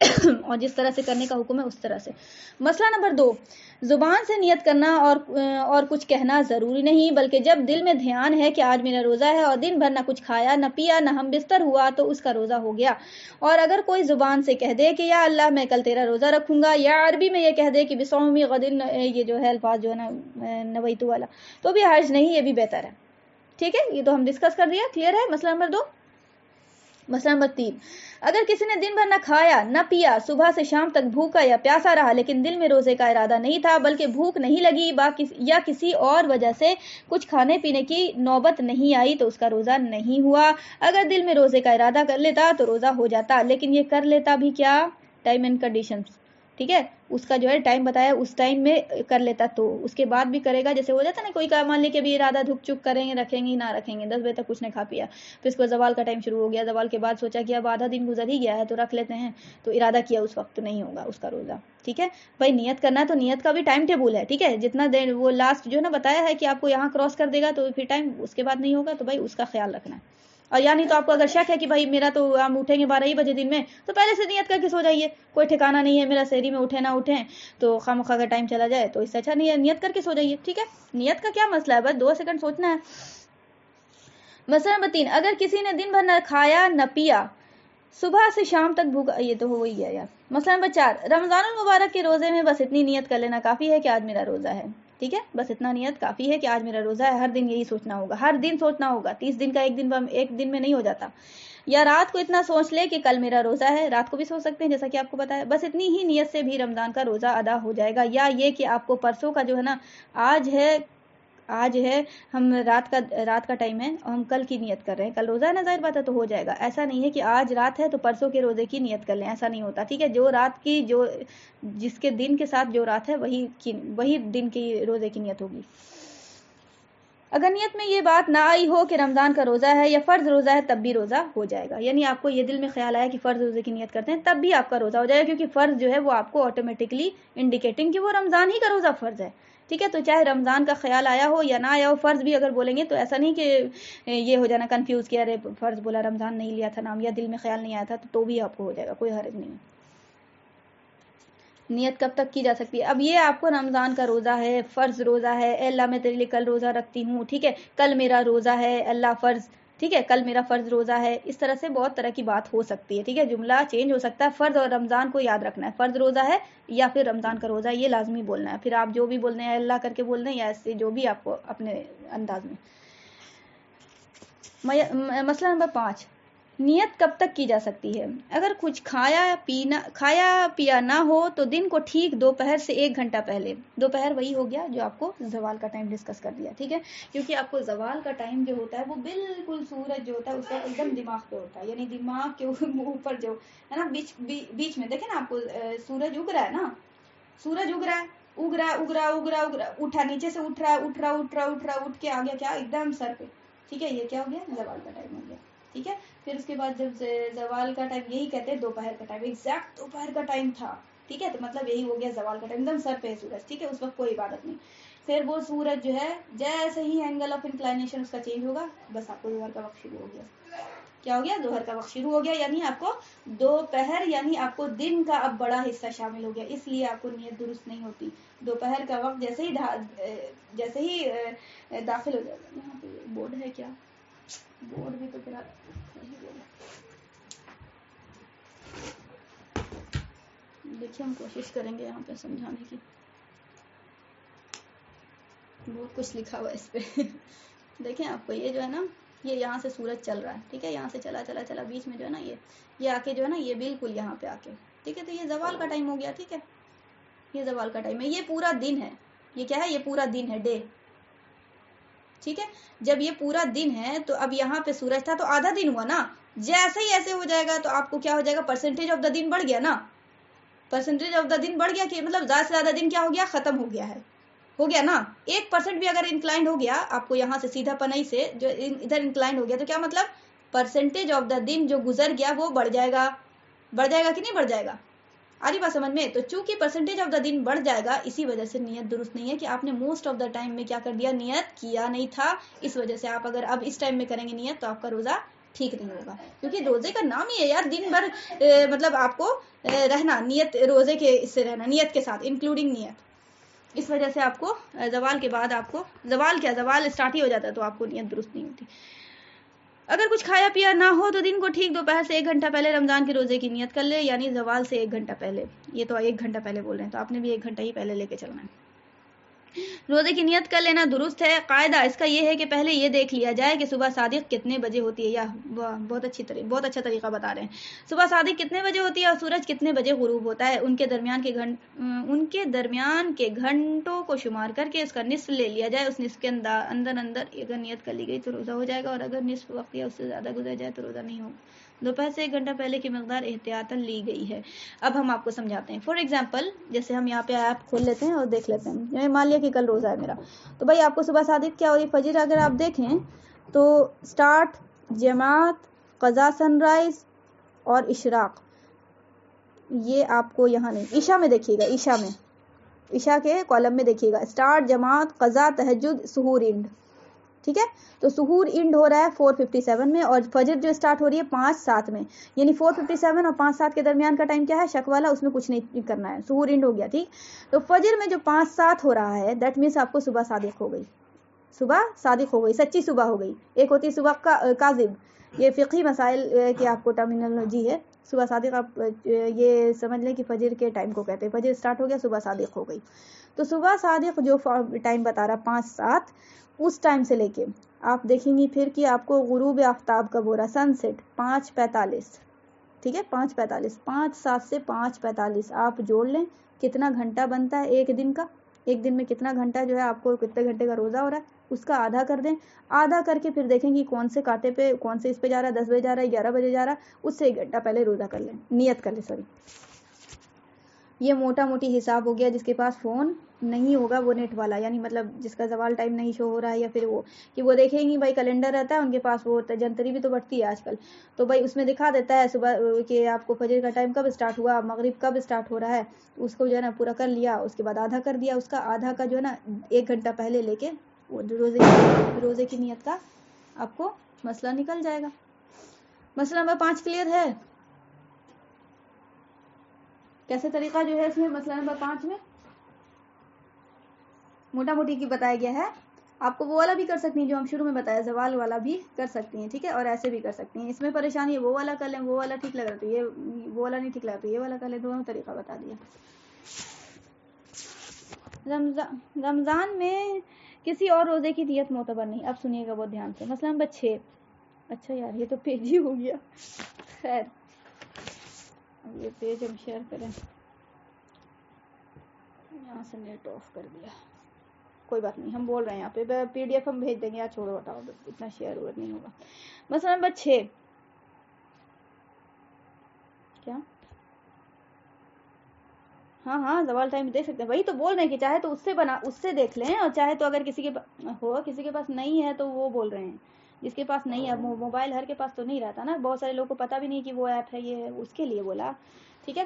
اور جس طرح سے کرنے کا حکم ہے اس طرح سے. مسئلہ نمبر 2, زبان سے نیت کرنا اور کچھ کہنا ضروری نہیں, بلکہ جب دل میں دھیان ہے کہ آج میرا روزہ ہے اور دن بھر نہ کچھ کھایا نہ پیا نہ ہم بستر ہوا, تو اس کا روزہ ہو گیا. اور اگر کوئی زبان سے کہہ دے کہ یا اللہ میں کل تیرا روزہ رکھوں گا, یا عربی میں یہ کہہ دے کہ بصومی غدن, یہ جو ہے الفاظ جو ہے نا نویتو والا, تو بھی حرج نہیں, یہ بھی بہتر ہے. ٹھیک ہے, یہ تو ہم ڈسکس کر دیا, کلیئر ہے. مسئلہ نمبر 2. مسئلہ نمبر 3, اگر کسی نے دن بھر نہ کھایا نہ پیا, صبح سے شام تک بھوکا یا پیاسا رہا, لیکن دل میں روزے کا ارادہ نہیں تھا, بلکہ بھوک نہیں لگی یا کسی اور وجہ سے کچھ کھانے پینے کی نوبت نہیں آئی, تو اس کا روزہ نہیں ہوا. اگر دل میں روزے کا ارادہ کر لیتا تو روزہ ہو جاتا, لیکن یہ کر لیتا بھی کیا, ٹائم اینڈ کنڈیشنز. ٹھیک ہے, اس کا جو ہے ٹائم بتایا, اس ٹائم میں کر لیتا تو اس کے بعد بھی کرے گا. جیسے ہو جاتا نا کوئی کا مان لے کے بھی ارادہ دھک چک کریں گے, رکھیں گے نہ رکھیں گے, 10 بجے تک کچھ نہیں کھا پیا, پھر اس کو زوال کا ٹائم شروع ہو گیا, زوال کے بعد سوچا کہ اب آدھا دن گزر ہی گیا ہے تو رکھ لیتے ہیں, تو ارادہ کیا اس وقت, نہیں ہوگا اس کا روزہ. ٹھیک ہے بھائی, نیت کرنا ہے تو نیت کا بھی ٹائم ٹیبل ہے. ٹھیک ہے, جتنا دیر وہ لاسٹ جو ہے نا بتایا ہے کہ آپ کو یہاں کراس کر دے گا تو پھر ٹائم اس کے بعد نہیں ہوگا, تو بھائی اس کا خیال رکھنا ہے. اور یعنی تو آپ کو اگر شک ہے کہ بھائی میرا تو ہم اٹھیں گے 12 ہی بجے دن میں, تو پہلے سے نیت کر کے سو جائیے, کوئی ٹھکانا نہیں ہے میرا سحری میں اٹھے نہ اٹھیں, تو خامخواہ کا ٹائم چلا جائے, تو اس سے اچھا نہیں ہے نیت کر کے سو جائیے. ٹھیک ہے, نیت کا کیا مسئلہ ہے, بس 2 سیکنڈ سوچنا ہے. مسئلہ نمبر 3, اگر کسی نے دن بھر نہ کھایا نہ پیا, صبح سے شام تک بھوکا, یہ تو ہو ہی گیا یار. مسئلہ نمبر 4, رمضان المبارک کے روزے میں بس اتنی نیت کر لینا کافی ہے کہ آج میرا روزہ ہے. ٹھیک ہے، بس اتنا نیت کافی ہے کہ آج میرا روزہ ہے. ہر دن یہی سوچنا ہوگا، ہر دن سوچنا ہوگا. 30 دن کا ایک دن میں نہیں ہو جاتا. یا رات کو اتنا سوچ لے کہ کل میرا روزہ ہے، رات کو بھی سوچ سکتے ہیں جیسا کہ آپ کو بتایا. بس اتنی ہی نیت سے بھی رمضان کا روزہ ادا ہو جائے گا. یا یہ کہ آپ کو پرسوں کا جو ہے نا، آج ہے ہم رات کا ٹائم ہے اور ہم کل کی نیت کر رہے ہیں، کل روزہ ہے نا، ظاہر بات ہے تو ہو جائے گا. ایسا نہیں ہے کہ آج رات ہے تو پرسوں کے روزے کی نیت کر لیں، ایسا نہیں ہوتا. ٹھیک ہے، جو رات کی جس کے دن کے ساتھ جو رات ہے وہی دن کی روزے کی نیت ہوگی. اگر نیت میں یہ بات نہ آئی ہو کہ رمضان کا روزہ ہے یا فرض روزہ ہے تب بھی روزہ ہو جائے گا. یعنی آپ کو یہ دل میں خیال آیا کہ فرض روزے کی نیت کرتے ہیں تب بھی آپ کا روزہ ہو جائے گا، کیونکہ فرض جو ہے وہ آپ کو آٹومیٹکلی انڈیکیٹنگ کہ وہ رمضان ہی کا روزہ فرض ہے. ٹھیک ہے، تو چاہے رمضان کا خیال آیا ہو یا نہ آیا ہو، فرض بھی اگر بولیں گے تو ایسا نہیں کہ یہ ہو جانا کنفیوز کیا ارے فرض بولا رمضان نہیں لیا تھا نام، یا دل میں خیال نہیں آیا تھا تو بھی آپ کو ہو جائے گا، کوئی حرج نہیں. نیت کب تک کی جا سکتی ہے؟ اب یہ آپ کو رمضان کا روزہ ہے، فرض روزہ ہے، اے اللہ میں تیرے لیے کل روزہ رکھتی ہوں. ٹھیک ہے، کل میرا روزہ ہے اللہ فرض. ٹھیک ہے، کل میرا فرض روزہ ہے. اس طرح سے بہت طرح کی بات ہو سکتی ہے. ٹھیک ہے، جملہ چینج ہو سکتا ہے. فرض اور رمضان کو یاد رکھنا ہے، فرض روزہ ہے یا پھر رمضان کا روزہ ہے، یہ لازمی بولنا ہے. پھر آپ جو بھی بولنے ہیں اللہ کر کے بول دیں یا ایسے جو بھی آپ کو اپنے انداز میں. مسئلہ نمبر 5، نیت کب تک کی جا سکتی ہے؟ اگر کچھ کھایا پیا نہ ہو تو دن کو ٹھیک دوپہر سے 1 گھنٹہ پہلے. دوپہر وہی ہو گیا جو آپ کو زوال کا ٹائم ڈسکس کر دیا. ٹھیک ہے، کیونکہ آپ کو زوال کا ٹائم جو ہوتا ہے وہ بالکل سورج جو ہوتا ہے اس کا ایک دم دماغ پہ ہوتا ہے. یعنی دماغ کے اوپر جو ہے نا بیچ میں دیکھیں نا آپ کو سورج اگ رہا ہے نا، سورج اگ رہا ہے، اٹھا نیچے سے اٹھ رہا اٹھ کے آ گیا کیا ایک دم سر پہ. ٹھیک ہے، یہ کیا ہو گیا؟ زوال کا ٹائم ہو گیا. ٹھیک ہے، پھر اس کے بعد جب زوال کا ٹائم یہی کہتے ہیں دوپہر کا ٹائم، ایگزیکٹ دوپہر کا ٹائم تھا. ٹھیک ہے، تو مطلب یہی ہو گیا زوال کا ٹائم، ایک دم سر پہ ہے سورج. ٹھیک ہے، اس وقت کوئی عبادت نہیں. پھر وہ سورج جو ہے جیسے ہی اینگل آف انکلائنیشن اس کا چینج ہوگا بس آپ کو ظہر کا وقت شروع ہو گیا. کیا ہو گیا؟ ظہر کا وقت شروع ہو گیا. یعنی آپ کو دوپہر، یعنی آپ کو دن کا اب بڑا حصہ شامل ہو گیا. اس لیے آپ کو نیت درست نہیں ہوتی. دوپہر کا وقت جیسے ہی داخل ہو جائے گا. یہاں پہ بورڈ ہے کیا؟ بورڈ بھی تو پھر دیکھیے ہم کوشش کریں گے یہاں پہ سمجھانے کی. بہت کچھ لکھا ہوا ہے اس پہ. دیکھیں آپ کو یہ جو ہے نا، یہ یہاں سے سورج چل رہا ہے. ٹھیک ہے، یہاں سے چلا بیچ میں جو ہے نا یہ آ کے جو ہے نا یہ بالکل یہاں پہ آ کے. ٹھیک ہے، تو یہ زوال کا ٹائم ہو گیا. ٹھیک ہے، یہ زوال کا ٹائم ہے. یہ پورا دن ہے. یہ کیا ہے؟ یہ پورا دن ہے، ڈے. ٹھیک ہے، جب یہ پورا دن ہے تو اب یہاں پہ سورج تھا تو آدھا دن ہوا نا. جیسے ہی ایسے ہو جائے گا تو آپ کو کیا ہو جائے گا؟ پرسنٹیج آف دا دن بڑھ گیا نا. پرسنٹیج آف دا دن بڑھ گیا کہ مطلب زیادہ سے زیادہ دن کیا ہو گیا؟ ختم ہو گیا ہے. ہو گیا نا. 1% بھی اگر انکلائنڈ ہو گیا آپ کو یہاں سے سیدھا پنائی سے جو ادھر انکلائنڈ ہو گیا تو کیا مطلب؟ پرسنٹیج آف دا دن جو گزر گیا وہ بڑھ جائے گا. بڑھ جائے گا کہ نہیں بڑھ جائے گا؟ آ رہی بات سمجھ میں؟ تو چونکہ پرسنٹیج آف دا دن بڑھ جائے گا اسی وجہ سے نیت درست نہیں ہے کہ آپ نے موسٹ آف دا ٹائم میں کیا کر دیا؟ نیت کیا نہیں تھا. اس وجہ سے آپ اگر اب اس ٹائم میں کریں گے نیت تو آپ کا روزہ ٹھیک نہیں ہوگا. کیونکہ روزے کا نام ہی ہے یار دن بھر مطلب آپ کو رہنا نیت، روزے کے اس سے رہنا نیت کے ساتھ انکلوڈنگ نیت. اس وجہ سے آپ کو زوال کے بعد آپ کو زوال اسٹارٹ ہی ہو جاتا ہے تو آپ کو نیت درست نہیں ہوتی. اگر کچھ کھایا پیا نہ ہو تو دن کو ٹھیک دوپہر سے 1 گھنٹہ پہلے رمضان کے روزے کی نیت کر لے. یعنی زوال سے 1 گھنٹہ پہلے. یہ تو 1 گھنٹہ پہلے بول رہے ہیں تو آپ نے بھی 1 گھنٹہ ہی پہلے لے کے چلنا ہے. روزے کی نیت کر لینا درست ہے. قاعدہ اس کا یہ ہے کہ پہلے یہ دیکھ لیا جائے کہ صبح صادق کتنے بجے ہوتی ہے. یا بہت اچھا طریقہ بتا رہے ہیں. صبح صادق کتنے بجے ہوتی ہے اور سورج کتنے بجے غروب ہوتا ہے. ان کے درمیان کے گھنٹوں کو شمار کر کے اس کا نصف لے لیا جائے. اس نصف کے اندر اگر نیت کر لی گئی تو روزہ ہو جائے گا، اور اگر نصف وقت یا اس سے زیادہ گزر جائے تو روزہ نہیں ہوگا. دوپہر سے 1 گھنٹہ پہلے کی مقدار احتیاطاً لی گئی ہے. اب ہم آپ کو سمجھاتے ہیں. فار ایگزامپل جیسے ہم یہاں پہ ایپ کھول لیتے ہیں اور دیکھ لیتے ہیں. مان لیا کہ کل روزہ ہے میرا، تو بھائی آپ کو صبح صادق کیا ہو رہی؟ فجر اگر آپ دیکھیں تو سٹارٹ، جماعت، قضا سن رائز اور اشراق، یہ آپ کو یہاں نہیں، عشاء میں دیکھیے گا. عشاء کے کالم میں دیکھیے گا سٹارٹ، جماعت، قضا، تہجد، سحور، اینڈ. ٹھیک ہے، تو سحور اینڈ ہو رہا ہے 4:57 میں اور فجر جو سٹارٹ ہو رہی ہے 5:07 میں. یعنی 4:57 اور 5:07 کے درمیان کا ٹائم کیا ہے؟ شک والا، اس میں کچھ نہیں کرنا ہے. سحور اینڈ ہو گیا. ٹھیک، تو فجر میں جو 5:07 ہو رہا ہے دیٹ مینس آپ کو صبح صادق ہو گئی. صبح صادق ہو گئی، سچی صبح ہو گئی. ایک ہوتی ہے صبح کا کاذب، یہ فقہی مسائل کے آپ کو ٹرمینالوجی ہے. صبح صادق آپ یہ سمجھ لیں کہ فجر کے ٹائم کو کہتے ہیں. فجر سٹارٹ ہو گیا, صبح صادق ہو گئی. تو صبح صادق جو ٹائم بتا رہا 5-7, اس ٹائم سے لے کے آپ دیکھیں گی پھر کہ آپ کو غروب آفتاب کب ہو رہا, سن سیٹ 5:45. ٹھیک ہے, 5:45, 5:7 سے 5:45 آپ جوڑ لیں کتنا گھنٹہ بنتا ہے ایک دن کا. ایک دن میں کتنا گھنٹہ جو ہے آپ کو کتنے گھنٹے کا روزہ ہو رہا ہے, اس کا آدھا کر دیں. آدھا کر کے پھر دیکھیں گی کون سے کاٹے پہ, کون سے اس پہ جا رہا ہے, 10 بجے جا رہا ہے, 11 بجے جا رہا ہے, اس سے 1 گھنٹہ پہلے روزہ کر لیں, نیت کر لیں. سوری, یہ موٹا موٹی حساب ہو گیا. جس کے پاس فون نہیں ہوگا وہ نیٹ والا, یعنی مطلب جس کا زوال ٹائم نہیں شو ہو رہا ہے, یا پھر وہ کہ وہ دیکھیں گی بھائی کیلنڈر رہتا ہے ان کے پاس, وہ جنتری بھی تو بڑھتی ہے آج کل, تو بھائی اس میں دکھا دیتا ہے صبح کہ آپ کو فجر کا ٹائم کب اسٹارٹ ہوا, مغرب کب اسٹارٹ ہو رہا ہے. اس کو جو ہے نا پورا کر لیا, اس کے بعد آدھا کر دیا, اس کا آدھا کا جو ہے نا 1 گھنٹہ پہلے لے کے وہ روزے کی نیت کا آپ کو مسئلہ نکل جائے گا. مسئلہ نمبر 5 کلیئر ہے؟ کیسے طریقہ جو ہے اس میں مسئلہ نمبر 5 میں موٹا موٹی کی بتایا گیا ہے. آپ کو وہ والا بھی کر سکتی ہیں جو ہم شروع میں بتایا, زوال والا بھی کر سکتی ہیں. ٹھیک ہے, اور ایسے بھی کر سکتی ہیں. اس میں پریشانی ہے وہ والا کر لیں, وہ والا ٹھیک لگ رہا تو یہ, وہ والا نہیں ٹھیک لگا تو یہ والا کر لیں. دونوں طریقہ بتا دیا. رمضان میں کسی اور روزے کی نیت معتبر نہیں. اب سنیے گا بہت دھیان سے. مسئلہ نمبر 6. اچھا یار یہ تو پیج ہی ہو گیا. خیر اب یہ پیج ہم شیئر کریں, یہاں سے نیٹ آف کر دیا, کوئی بات نہیں, ہم بول رہے ہیں یہاں پہ PDF ہم بھیج دیں گے. یا چھوڑو ہٹاؤ, اتنا شیئر ہوا نہیں ہوگا. مسئلہ نمبر 6. کیا؟ ہاں زوال ٹائم دیکھ سکتے ہیں, وہی تو بول رہے ہیں کہ چاہے تو اس سے بنا, اس سے دیکھ لیں, اور چاہے تو اگر کسی کے پاس نہیں ہے تو وہ بول رہے ہیں. جس کے پاس نہیں ہے, موبائل ہر کے پاس تو نہیں رہتا نا, بہت سارے لوگوں کو پتہ بھی نہیں کہ وہ ایپ ہے, یہ ہے, اس کے لیے بولا. ٹھیک ہے,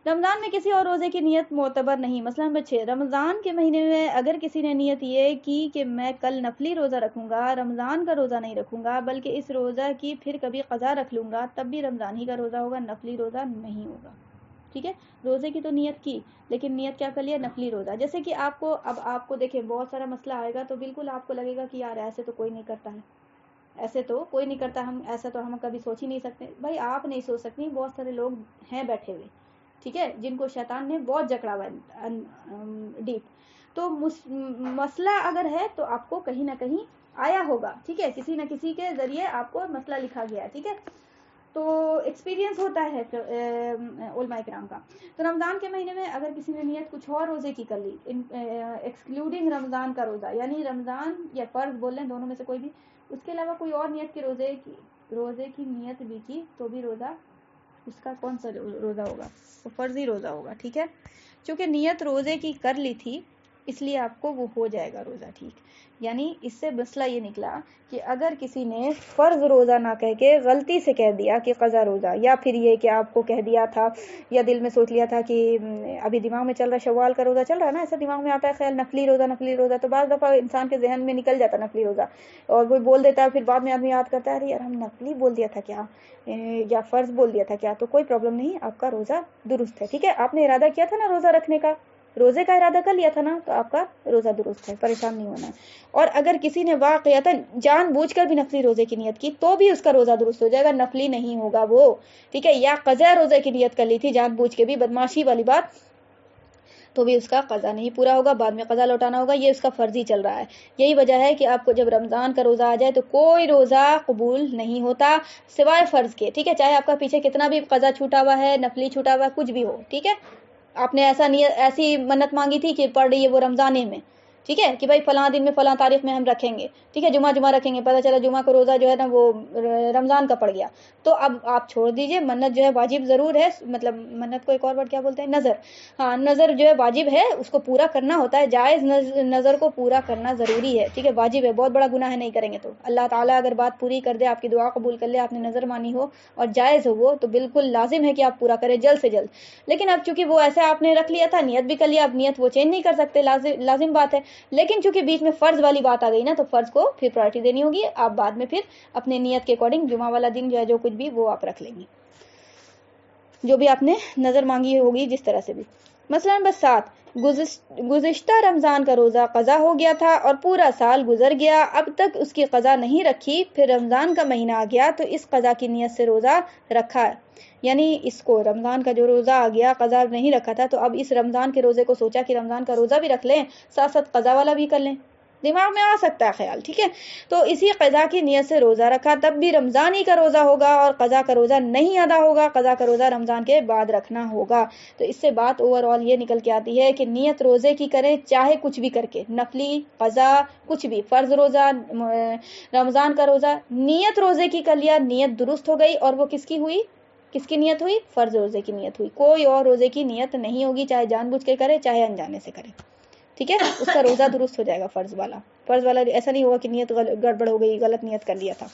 رمضان میں کسی اور روزے کی نیت معتبر نہیں. مسئلہ نمبر 6. رمضان کے مہینے میں اگر کسی نے نیت یہ کی کہ میں کل نفلی روزہ رکھوں گا, رمضان کا روزہ نہیں رکھوں گا بلکہ اس روزہ کی پھر کبھی قضا رکھ لوں گا, تب بھی رمضان ہی کا روزہ ہوگا, نفلی روزہ نہیں ہوگا. ٹھیک ہے, روزے کی تو نیت کی, لیکن نیت کیا کر لیا, نفلی روزہ. جیسے کہ آپ کو, اب آپ کو دیکھیں بہت سارا مسئلہ آئے گا تو بالکل آپ کو لگے گا کہ یار ایسے تو کوئی نہیں کرتا ہے, ایسے تو کوئی نہیں کرتا, ہم ایسا تو ہم کبھی سوچ ہی نہیں سکتے. بھائی آپ نہیں سوچ سکتی, بہت سارے لوگ ہیں بیٹھے ہوئے, ٹھیک ہے, جن کو شیطان نے بہت جکڑا ہوا ہے ڈیپ. تو مسئلہ اگر ہے تو آپ کو کہیں نہ کہیں آیا ہوگا. ٹھیک ہے, کسی نہ کسی کے ذریعے آپ کو مسئلہ لکھا گیا ہے. ٹھیک ہے, تو ایکسپیرینس ہوتا ہے علماء کرام کا. تو رمضان کے مہینے میں اگر کسی نے نیت کچھ اور روزے کی کر لی, ایکسکلوڈنگ رمضان کا روزہ, یعنی رمضان یا فرض بول لیں, دونوں میں سے کوئی بھی, اس کے علاوہ کوئی اور نیت کے روزے کی نیت بھی کی, تو بھی روزہ اس کا کون سا روزہ ہوگا, وہ فرضی روزہ ہوگا. ٹھیک ہے, چونکہ نیت روزے کی کر لی تھی اس لیے آپ کو وہ ہو جائے گا روزہ. ٹھیک, یعنی اس سے مسئلہ یہ نکلا کہ اگر کسی نے فرض روزہ نہ کہہ کے غلطی سے کہہ دیا کہ قضا روزہ, یا پھر یہ کہ آپ کو کہہ دیا تھا یا دل میں سوچ لیا تھا کہ ابھی دماغ میں چل رہا ہے شوال کا روزہ چل رہا ہے نا, ایسا دماغ میں آتا ہے خیال نفلی روزہ, تو بعض دفعہ انسان کے ذہن میں نکل جاتا ہے نفلی روزہ, اور وہ بول دیتا ہے, پھر بعد میں آدمی یاد کرتا ہے ارے یار ہم نفلی بول دیا تھا کیا, یا فرض بول دیا تھا کیا. تو کوئی پرابلم نہیں, آپ کا روزہ درست ہے. ٹھیک ہے, آپ نے ارادہ کیا تھا نا روزہ رکھنے کا, روزے کا ارادہ کر لیا تھا نا, تو آپ کا روزہ درست ہے, پریشان نہیں ہونا ہے. اور اگر کسی نے واقعتاً جان بوجھ کر بھی نفلی روزے کی نیت کی تو بھی اس کا روزہ درست ہو جائے گا, نفلی نہیں ہوگا وہ. ٹھیک ہے, یا قضا روزے کی نیت کر لی تھی جان بوجھ کے بھی, بدماشی والی بات, تو بھی اس کا قضا نہیں پورا ہوگا, بعد میں قضا لوٹانا ہوگا. یہ اس کا فرضی چل رہا ہے. یہی وجہ ہے کہ آپ کو جب رمضان کا روزہ آ جائے تو کوئی روزہ قبول نہیں ہوتا سوائے فرض کے. ٹھیک ہے, چاہے آپ کا پیچھے کتنا بھی قضا چھوٹا ہوا ہے, نفلی چھوٹا ہوا ہے, کچھ بھی ہو. ٹھیک ہے, آپ نے ایسی منت مانگی تھی کہ پڑھ رہی ہے وہ رمضانے میں, ٹھیک ہے, کہ بھائی فلاں دن میں فلاں تاریخ میں ہم رکھیں گے. ٹھیک ہے, جمعہ رکھیں گے, پتہ چلا جمعہ کو روزہ جو ہے نا وہ رمضان کا پڑ گیا, تو اب آپ چھوڑ دیجئے. منت جو ہے واجب ضرور ہے, مطلب منت کو ایک اور ورڈ کیا بولتے ہیں, نظر. ہاں, نظر جو ہے واجب ہے, اس کو پورا کرنا ہوتا ہے, جائز نظر کو پورا کرنا ضروری ہے. ٹھیک ہے, واجب ہے, بہت بڑا گناہ ہے نہیں کریں گے تو. اللہ تعالیٰ اگر بات پوری کر دے, آپ کی دعا قبول کر لے, آپ نے نظر مانی ہو اور جائز ہو وہ, تو بالکل لازم ہے کہ آپ پورا کریں جلد سے جلد. لیکن اب چونکہ وہ ایسا آپ نے رکھ لیا تھا, نیت بھی کر لیا, اب نیت وہ چینج نہیں کر سکتے, لازم بات ہے. لیکن چونکہ بیچ میں فرض والی بات آ گئی نا, تو فرض کو پھر پرائرٹی دینی ہوگی. آپ بعد میں پھر اپنے نیت کے اکارڈنگ جمعہ والا دن جو ہے جو کچھ بھی وہ آپ رکھ لیں گی, جو بھی آپ نے نظر مانگی ہوگی جس طرح سے بھی. مسئلہ نمبر 7، گزشتہ رمضان کا روزہ قضا ہو گیا تھا اور پورا سال گزر گیا، اب تک اس کی قضا نہیں رکھی، پھر رمضان کا مہینہ آ گیا تو اس قضا کی نیت سے روزہ رکھا ہے. یعنی اس کو رمضان کا جو روزہ آ گیا قضا نہیں رکھا تھا، تو اب اس رمضان کے روزے کو سوچا کہ رمضان کا روزہ بھی رکھ لیں، ساتھ ساتھ قضا والا بھی کر لیں. دماغ میں آ سکتا ہے خیال، ٹھیک ہے. تو اسی قضا کی نیت سے روزہ رکھا، تب بھی رمضان ہی کا روزہ ہوگا اور قضا کا روزہ نہیں ادا ہوگا، قضا کا روزہ رمضان کے بعد رکھنا ہوگا. تو اس سے بات اوور آل یہ نکل کے آتی ہے کہ نیت روزے کی کریں چاہے کچھ بھی کر کے، نفلی، قضا، کچھ بھی، فرض روزہ، رمضان کا روزہ، نیت روزے کی کر لیا، نیت درست ہو گئی. اور وہ کس کی ہوئی؟ کس کی نیت ہوئی؟ فرض روزے کی نیت ہوئی. کوئی اور روزے کی نیت نہیں ہوگی، چاہے جان بوجھ کے کرے چاہے انجانے سے کرے، ٹھیک ہے. اس کا روزہ درست ہو جائے گا. فرض والا ایسا نہیں ہوگا کہ نیت گڑبڑ ہو گئی، غلط نیت کر لیا تھا.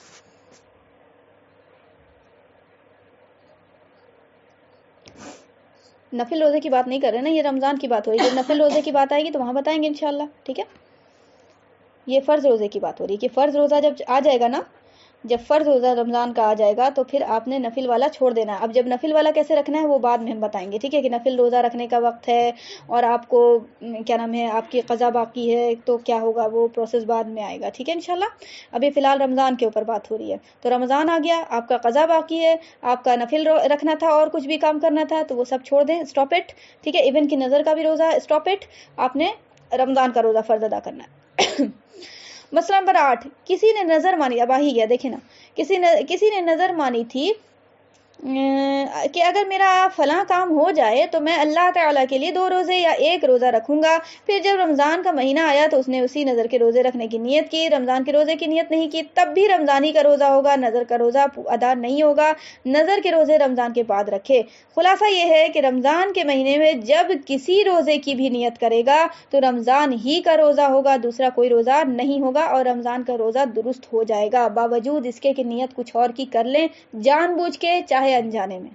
نفل روزے کی بات نہیں کر رہے نا، یہ رمضان کی بات ہو رہی ہے. جب نفل روزے کی بات آئے گی تو وہاں بتائیں گے انشاءاللہ، ٹھیک ہے. یہ فرض روزے کی بات ہو رہی ہے کہ فرض روزہ جب آ جائے گا نا، جب فرض روزہ رمضان کا آ جائے گا تو پھر آپ نے نفل والا چھوڑ دینا ہے. اب جب نفل والا کیسے رکھنا ہے وہ بعد میں ہم بتائیں گے، ٹھیک ہے. کہ نفل روزہ رکھنے کا وقت ہے اور آپ کو کیا نام ہے، آپ کی قضا باقی ہے تو کیا ہوگا، وہ پروسیس بعد میں آئے گا، ٹھیک ہے انشاءاللہ. ابھی فی الحال رمضان کے اوپر بات ہو رہی ہے. تو رمضان آ گیا، آپ کا قضا باقی ہے، آپ کا نفل رکھنا تھا اور کچھ بھی کام کرنا تھا تو وہ سب چھوڑ دیں، اسٹاپ اٹ، ٹھیک ہے. ایون کی نظر کا بھی روزہ اسٹاپ اٹ، آپ نے رمضان کا روزہ فرض ادا کرنا ہے. مسئلہ نمبر 8، کسی نے نظر مانی، اب آ ہی گیا دیکھیں نا، کسی نے نظر مانی تھی کہ اگر میرا فلاں کام ہو جائے تو میں اللہ تعالیٰ کے لیے 2 روزے یا 1 روزہ رکھوں گا. پھر جب رمضان کا مہینہ آیا تو اس نے اسی نظر کے روزے رکھنے کی نیت کی، رمضان کے روزے کی نیت نہیں کی، تب بھی رمضان ہی کا روزہ ہوگا، نظر کا روزہ ادا نہیں ہوگا. نظر کے روزے رمضان کے بعد رکھے. خلاصہ یہ ہے کہ رمضان کے مہینے میں جب کسی روزے کی بھی نیت کرے گا تو رمضان ہی کا روزہ ہوگا، دوسرا کوئی روزہ نہیں ہوگا اور رمضان کا روزہ درست ہو جائے گا، باوجود اس کے کہ نیت کچھ اور کی کر لیں، جان بوجھ کے چاہے انجانے میں.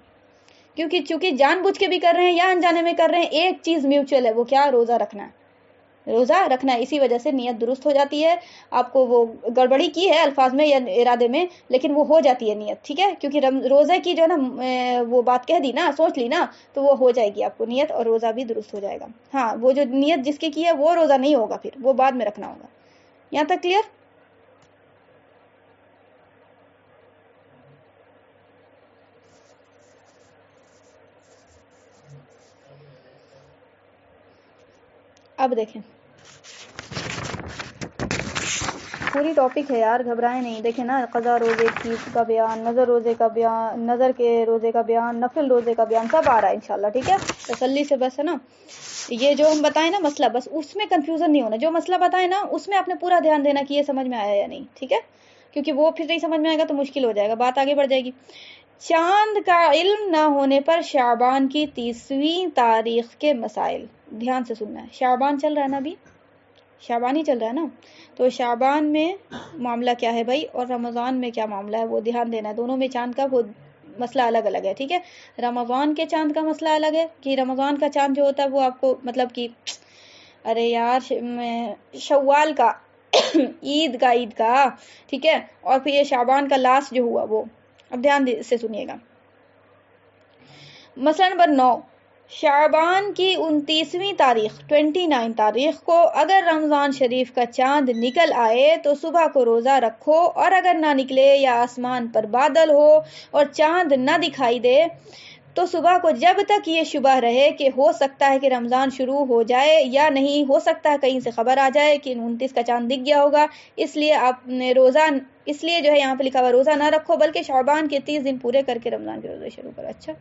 کیونکہ چونکہ جان بوجھ کے بھی کر رہے ہیں یا انجانے میں کر رہے ہیں، ایک چیز میوچل ہے، وہ کیا؟ روزہ رکھنا ہے، روزہ رکھنا ہے. اسی وجہ سے نیت درست ہو جاتی ہے. آپ کو وہ گڑبڑی کی ہے الفاظ میں یا ارادے میں، لیکن وہ ہو جاتی ہے نیت، ٹھیک ہے. کیونکہ روزے کی جو ہے نا وہ بات کہہ دی نا، سوچ لی نا، تو وہ ہو جائے گی آپ کو نیت اور روزہ بھی درست ہو جائے گا. ہاں، وہ جو نیت جس کی ہے وہ روزہ نہیں ہوگا، پھر وہ بعد میں رکھنا ہوگا. یہاں تک کلیئر؟ اب دیکھیں پوری ٹاپک ہے یار، گھبرائیں نہیں. دیکھیں نا، قضا روزے کی کا بیان، نظر روزے کا بیان، نظر کے روزے کا بیان، نفل روزے کا بیان، سب آ رہا ہے انشاءاللہ، ٹھیک ہے. تسلی سے بس ہے نا، یہ جو ہم بتائیں نا مسئلہ، بس اس میں کنفیوژن نہیں ہونا. جو مسئلہ بتائیں نا اس میں آپ نے پورا دھیان دینا کہ یہ سمجھ میں آیا یا نہیں، ٹھیک ہے. کیونکہ وہ پھر نہیں سمجھ میں آئے گا تو مشکل ہو جائے گا، بات آگے بڑھ جائے گی. چاند کا علم نہ ہونے پر شعبان کی 30ویں تاریخ کے مسائل. دھیان سے سننا ہے. شعبان چل رہا ہے نا، ابھی شعبان ہی چل رہا ہے نا، تو شعبان میں معاملہ کیا ہے بھائی اور رمضان میں کیا معاملہ ہے وہ دھیان دینا ہے. دونوں میں چاند کا وہ مسئلہ الگ الگ ہے، ٹھیک ہے. رمضان کے چاند کا مسئلہ الگ ہے کہ رمضان کا چاند جو ہوتا ہے وہ آپ کو مطلب کہ ارے یار شوال کا عید کا، ٹھیک ہے. اور پھر یہ شعبان کا لاسٹ جو ہوا وہ. اب دھیان سے سنیے گا. مسئلہ نمبر 9، شعبان کی 29ویں تاریخ 29 تاریخ کو اگر رمضان شریف کا چاند نکل آئے تو صبح کو روزہ رکھو، اور اگر نہ نکلے یا آسمان پر بادل ہو اور چاند نہ دکھائی دے تو صبح کو جب تک یہ شبہ رہے کہ ہو سکتا ہے کہ رمضان شروع ہو جائے یا نہیں، ہو سکتا ہے کہیں سے خبر آ جائے کہ 29 کا چاند دکھ گیا ہوگا، اس لیے آپ نے اس لیے جو ہے یہاں پہ لکھا ہوا روزہ نہ رکھو بلکہ شعبان کے 30 دن پورے کر کے رمضان کے روزے شروع کرو. اچھا،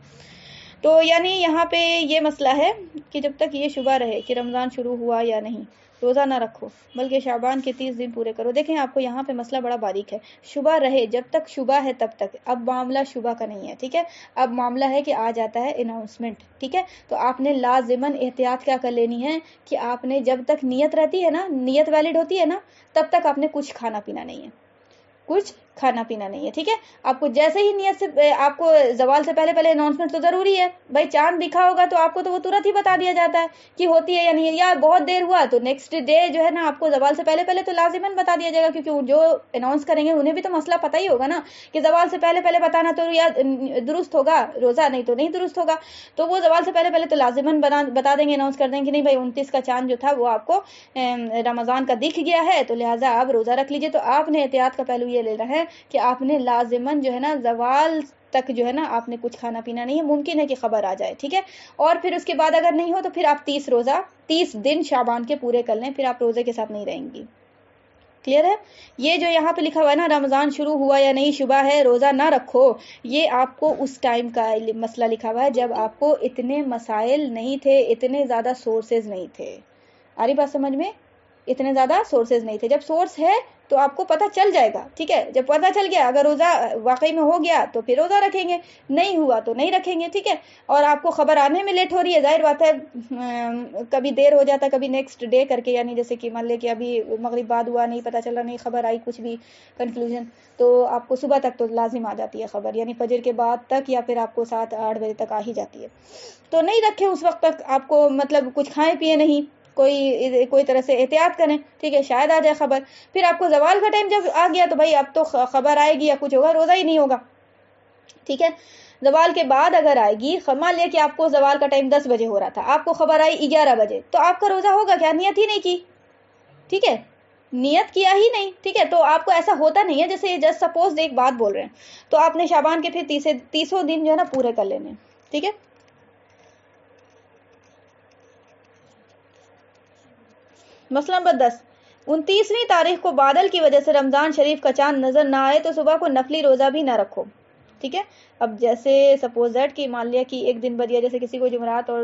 تو یعنی یہاں پہ یہ مسئلہ ہے کہ جب تک یہ شبہ رہے کہ رمضان شروع ہوا یا نہیں، روزہ نہ رکھو بلکہ شعبان کے 30 دن پورے کرو. دیکھیں آپ کو یہاں پہ مسئلہ بڑا باریک ہے. شبہ رہے، جب تک شبہ ہے تب تک. اب معاملہ شبہ کا نہیں ہے، ٹھیک ہے. اب معاملہ ہے کہ آ جاتا ہے اناؤنسمنٹ، ٹھیک ہے. تو آپ نے لازماً احتیاط کیا کر لینی ہے کہ آپ نے جب تک نیت رہتی ہے نا، نیت ویلڈ ہوتی ہے نا، تب تک آپ نے کچھ کھانا پینا نہیں ہے. کچھ کھانا پینا نہیں ہے، ٹھیک ہے. آپ کو جیسے ہی نیت سے آپ کو زوال سے پہلے پہلے اناؤنسمنٹ تو ضروری ہے بھائی، چاند دکھا ہوگا تو آپ کو تو وہ ترنت ہی بتا دیا جاتا ہے کہ ہوتی ہے یا نہیں ہے، یا بہت دیر ہوا تو نیکسٹ ڈے جو ہے نا آپ کو زوال سے پہلے پہلے تو لازماً بتا دیا جائے گا، کیونکہ جو اناؤنس کریں گے انہیں بھی تو مسئلہ پتہ ہی ہوگا نا کہ زوال سے پہلے پہلے بتانا تو یا درست ہوگا روزہ، نہیں تو نہیں درست ہوگا. تو وہ زوال سے پہلے پہلے تو لازماً بتا دیں گے، اناؤنس کر دیں گے کہ نہیں بھائی 29 کا چاند جو تھا وہ آپ کو رمضان کا دکھ گیا ہے تو لہٰذا آپ روزہ رکھ لیجئے. تو آپ نے احتیاط کا پہلو یہ لینا ہے کہ آپ نے لازماً جو ہے نا زوال تک جو ہے نا آپ نے کچھ کھانا پینا نہیں ہے، ممکن ہے کہ خبر آ جائے، ٹھیک ہے. اور پھر اس کے بعد اگر نہیں ہو تو پھر آپ 30 دن شعبان کے پورے کر لیں، پھر آپ روزے کے ساتھ نہیں رہیں گی. کلیئر ہے؟ یہ جو یہاں پہ لکھا ہوا ہے نا رمضان شروع ہوا یا نہیں شبہ ہے روزہ نہ رکھو، یہ آپ کو اس ٹائم کا مسئلہ لکھا ہوا ہے جب آپ کو اتنے مسائل نہیں تھے، اتنے زیادہ سورسز نہیں تھے. آ رہی بات سمجھ میں؟ اتنے زیادہ سورسز نہیں تھے. جب سورس ہے تو آپ کو پتہ چل جائے گا، ٹھیک ہے. جب پتہ چل گیا اگر روزہ واقعی میں ہو گیا تو پھر روزہ رکھیں گے، نہیں ہوا تو نہیں رکھیں گے، ٹھیک ہے. اور آپ کو خبر آنے میں لیٹ ہو رہی ہے، ظاہر بات ہے کبھی دیر ہو جاتا ہے، کبھی نیکسٹ ڈے کر کے، یعنی جیسے کہ مان لے کہ ابھی مغرب بعد ہوا، نہیں پتہ چلا، نہیں خبر آئی کچھ بھی کنکلوژن، تو آپ کو صبح تک تو لازم آ جاتی ہے خبر، یعنی فجر کے بعد تک یا پھر آپ کو 7-8 بجے تک آ ہی جاتی ہے. تو نہیں رکھیں اس وقت تک، آپ کو مطلب کچھ کھائیں پیے نہیں، کوئی طرح سے احتیاط کریں، ٹھیک ہے. شاید آ جائے خبر، پھر آپ کو زوال کا ٹائم جب آ گیا تو بھائی اب تو خبر آئے گی یا کچھ ہوگا، روزہ ہی نہیں ہوگا، ٹھیک ہے. زوال کے بعد اگر آئے گی، مان لیا کہ آپ کو زوال کا ٹائم 10 بجے ہو رہا تھا، آپ کو خبر آئی 11 بجے، تو آپ کا روزہ ہوگا کیا؟ نیت ہی نہیں کی، ٹھیک ہے، نیت کیا ہی نہیں، ٹھیک ہے. تو آپ کو ایسا ہوتا نہیں ہے، جیسے جسٹ سپوز ایک بات بول رہے ہیں، تو آپ نے شعبان کے پھر 30 دن جو ہے نا پورے کر لینے، ٹھیک ہے. مسئلہ نمبر 10، 29ویں تاریخ کو بادل کی وجہ سے رمضان شریف کا چاند نظر نہ آئے تو صبح کو نفلی روزہ بھی نہ رکھو، ٹھیک ہے. اب جیسے سپوز دیٹ کہ مان لیا کہ ایک دن بدیا، جیسے کسی کو جمعرات اور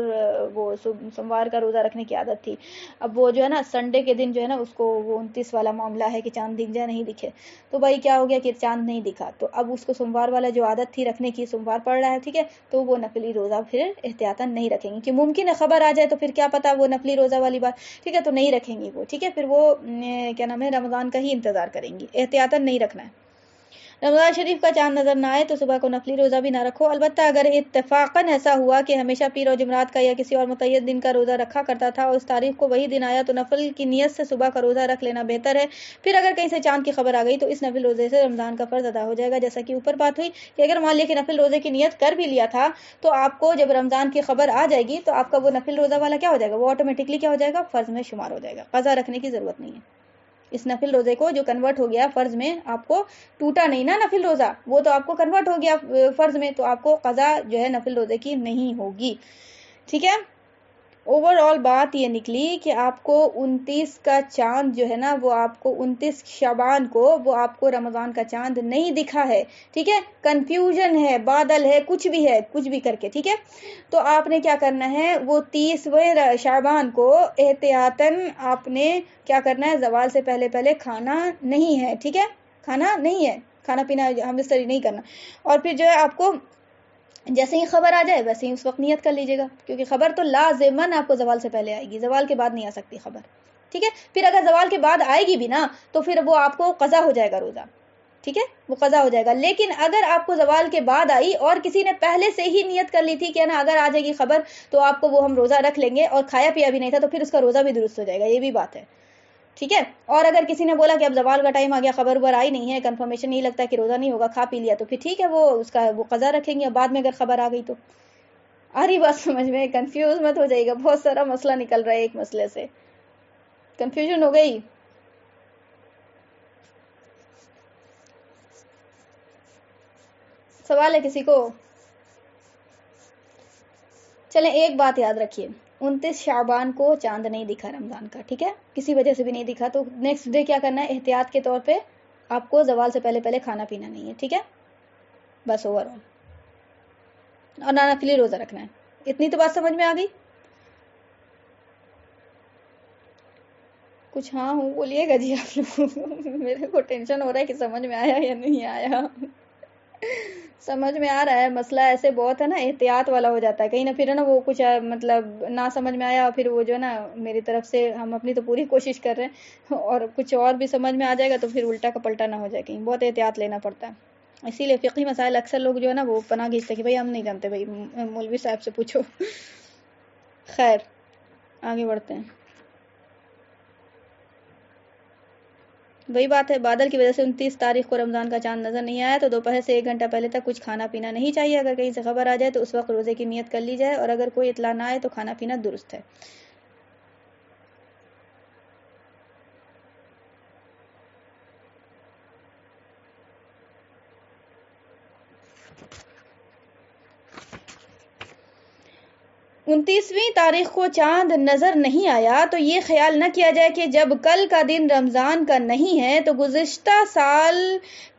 وہ سوموار کا روزہ رکھنے کی عادت تھی، اب وہ جو ہے نا سنڈے کے دن جو ہے نا اس کو وہ 29 والا معاملہ ہے کہ چاند دکھ جائے نہیں دکھے، تو بھائی کیا ہو گیا کہ چاند نہیں دکھا، تو اب اس کو سوموار والا جو عادت تھی رکھنے کی، سوموار پڑ رہا ہے، ٹھیک ہے، تو وہ نفلی روزہ پھر احتیاطاً نہیں رکھیں گے کہ ممکن ہے خبر آ جائے تو پھر کیا پتا وہ نفلی روزہ والی بات، ٹھیک ہے، تو نہیں رکھیں گی وہ، ٹھیک ہے. پھر وہ کیا نام ہے رمضان کا ہی انتظار کریں گی، احتیاطاً نہیں رکھنا ہے. رمضان شریف کا چاند نظر نہ آئے تو صبح کو نفلی روزہ بھی نہ رکھو. البتہ اگر اتفاقاً ایسا ہوا کہ ہمیشہ پیر اور جمعرات کا یا کسی اور متعین دن کا روزہ رکھا کرتا تھا اور اس تاریخ کو وہی دن آیا تو نفل کی نیت سے صبح کا روزہ رکھ لینا بہتر ہے. پھر اگر کہیں سے چاند کی خبر آ گئی تو اس نفل روزے سے رمضان کا فرض ادا ہو جائے گا. جیسا کہ اوپر بات ہوئی کہ اگر مان لیا کہ نفل روزے کی نیت کر بھی لیا تھا تو آپ کو جب رمضان کی خبر آ جائے گی تو آپ کا وہ نفل روزہ والا کیا ہو جائے گا، وہ آٹومیٹکلی کیا ہو جائے گا، فرض میں شمار ہو جائے گا. قضا رکھنے کی ضرورت نہیں ہے. اس نفل روزے کو جو کنورٹ ہو گیا فرض میں، آپ کو ٹوٹا نہیں نا نفل روزہ، وہ تو آپ کو کنورٹ ہو گیا فرض میں، تو آپ کو قضا جو ہے نفل روزے کی نہیں ہوگی، ٹھیک ہے. اوور آل بات یہ نکلی کہ آپ کو 29 کا چاند جو ہے نا وہ آپ کو 29 شعبان کو وہ آپ کو رمضان کا چاند نہیں دکھا ہے، ٹھیک ہے. کنفیوژن ہے، بادل ہے، کچھ بھی ہے، کچھ بھی کر کے، ٹھیک ہے. تو آپ نے کیا کرنا ہے، وہ 30ویں شعبان کو احتیاطاً آپ نے کیا کرنا ہے، زوال سے پہلے پہلے کھانا نہیں ہے، ٹھیک ہے، کھانا نہیں ہے، کھانا پینا ہم اس طرح نہیں کرنا. اور پھر جو ہے آپ کو جیسے ہی خبر آ جائے ویسے ہی اس وقت نیت کر لیجیے گا، کیونکہ خبر تو لازماً آپ کو زوال سے پہلے آئے گی، زوال کے بعد نہیں آ سکتی خبر، ٹھیک ہے. پھر اگر زوال کے بعد آئے گی بھی نا تو پھر وہ آپ کو قضا ہو جائے گا روزہ، ٹھیک ہے، وہ قضا ہو جائے گا. لیکن اگر آپ کو زوال کے بعد آئی اور کسی نے پہلے سے ہی نیت کر لی تھی کہ نا اگر آ جائے گی خبر تو آپ کو وہ ہم روزہ رکھ لیں گے اور کھایا پیا بھی نہیں تھا تو پھر اس کا روزہ بھی درست ہو جائے گا، یہ بھی بات ہے، ٹھیک ہے. اور اگر کسی نے بولا کہ اب زوال کا ٹائم آ گیا، خبر آئی نہیں ہے، کنفرمیشن نہیں لگتا کہ روزہ نہیں ہوگا، کھا پی لیا، تو پھر ٹھیک ہے، وہ اس کا وہ قضا رکھیں گے بعد میں اگر خبر آ گئی تو. آ رہی بات سمجھ میں؟ کنفیوز مت ہو جائے گا، بہت سارا مسئلہ نکل رہا ہے ایک مسئلے سے، کنفیوژن ہو گئی. سوال ہے کسی کو؟ چلیں ایک بات یاد رکھیے، 29 شعبان کو چاند نہیں دکھا رمضان کا، ٹھیک ہے، کسی وجہ سے بھی نہیں دکھا، تو نیکسٹ ڈے کیا کرنا ہے، احتیاط کے طور پہ آپ کو زوال سے پہلے پہلے کھانا پینا نہیں ہے، ٹھیک ہے، بس اوور آل. اور نہ نفلی روزہ رکھنا ہے. اتنی تو بات سمجھ میں آ گئی؟ کچھ ہاں ہوں بولیے گا جی آپ لوگ، میرے کو ٹینشن ہو رہا ہے کہ سمجھ میں آیا یا نہیں آیا. سمجھ میں آ رہا ہے مسئلہ ایسے بہت ہے نا، احتیاط والا ہو جاتا ہے کہیں نہ پھر نا وہ کچھ مطلب نہ سمجھ میں آیا، پھر وہ جو ہے نا میری طرف سے ہم اپنی تو پوری کوشش کر رہے ہیں اور کچھ اور بھی سمجھ میں آ جائے گا تو پھر الٹا کا پلٹا نہ ہو جائے، کہیں بہت احتیاط لینا پڑتا ہے۔ اسی لیے فقہی مسائل اکثر لوگ جو ہے نا وہ پناہ کھینچتے کہ بھائی ہم نہیں جانتے، بھائی مولوی صاحب سے پوچھو۔ خیر آگے بڑھتے ہیں۔ وہی بات ہے، بادل کی وجہ سے 29 تاریخ کو رمضان کا چاند نظر نہیں آیا تو دوپہر سے 1 گھنٹہ پہلے تک کچھ کھانا پینا نہیں چاہیے۔ اگر کہیں سے خبر آ جائے تو اس وقت روزے کی نیت کر لی جائے، اور اگر کوئی اطلاع نہ آئے تو کھانا پینا درست ہے۔ انتیسویں تاریخ کو چاند نظر نہیں آیا تو یہ خیال نہ کیا جائے کہ جب کل کا دن رمضان کا نہیں ہے تو گزشتہ سال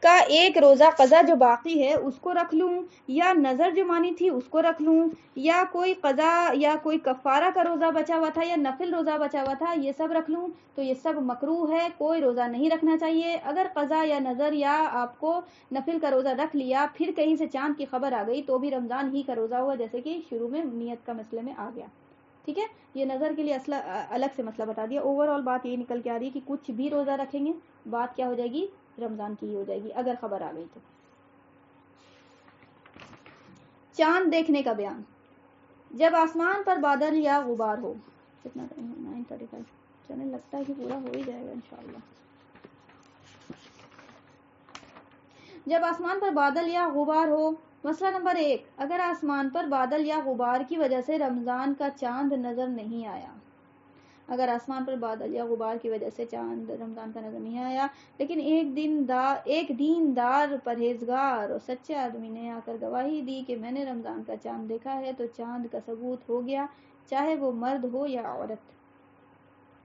کا ایک روزہ قضا جو باقی ہے اس کو رکھ لوں، یا نظر جو مانی تھی اس کو رکھ لوں، یا کوئی قضا یا کوئی کفارہ کا روزہ بچا ہوا تھا یا نفل روزہ بچا ہوا تھا یہ سب رکھ لوں، تو یہ سب مکروہ ہے، کوئی روزہ نہیں رکھنا چاہیے۔ اگر قضا یا نظر یا آپ کو نفل کا روزہ رکھ لیا پھر کہیں سے چاند کی خبر آ گئی تو بھی رمضان ہی کا روزہ ہوا، جیسے کہ شروع میں نیت کا مسئلے میں آ گیا۔ ٹھیک ہے، یہ نظر کے لیے الگ سے مسئلہ بتا دیا۔ اوور آل بات یہ نکل کے آ رہی ہے کہ کچھ بھی روزہ رکھیں گے بات کیا ہو جائے گی، رمضان کی ہی ہو جائے گی اگر خبر آ گئی تو۔ چاند دیکھنے کا بیان، جب آسمان پر بادل یا غبار ہو، کتنا ٹائم ہے؟ 9:35، چلیں لگتا ہے کہ پورا ہو ہی جائے گا انشاءاللہ۔ جب آسمان پر بادل یا غبار ہو، مسئلہ نمبر 1، اگر آسمان پر بادل یا غبار کی وجہ سے رمضان کا چاند نظر نہیں آیا، اگر آسمان پر بادل یا غبار کی وجہ سے چاند رمضان کا نظر نہیں آیا لیکن ایک دیندار پرہیزگار اور سچے آدمی نے آ کر گواہی دی کہ میں نے رمضان کا چاند دیکھا ہے تو چاند کا ثبوت ہو گیا، چاہے وہ مرد ہو یا عورت۔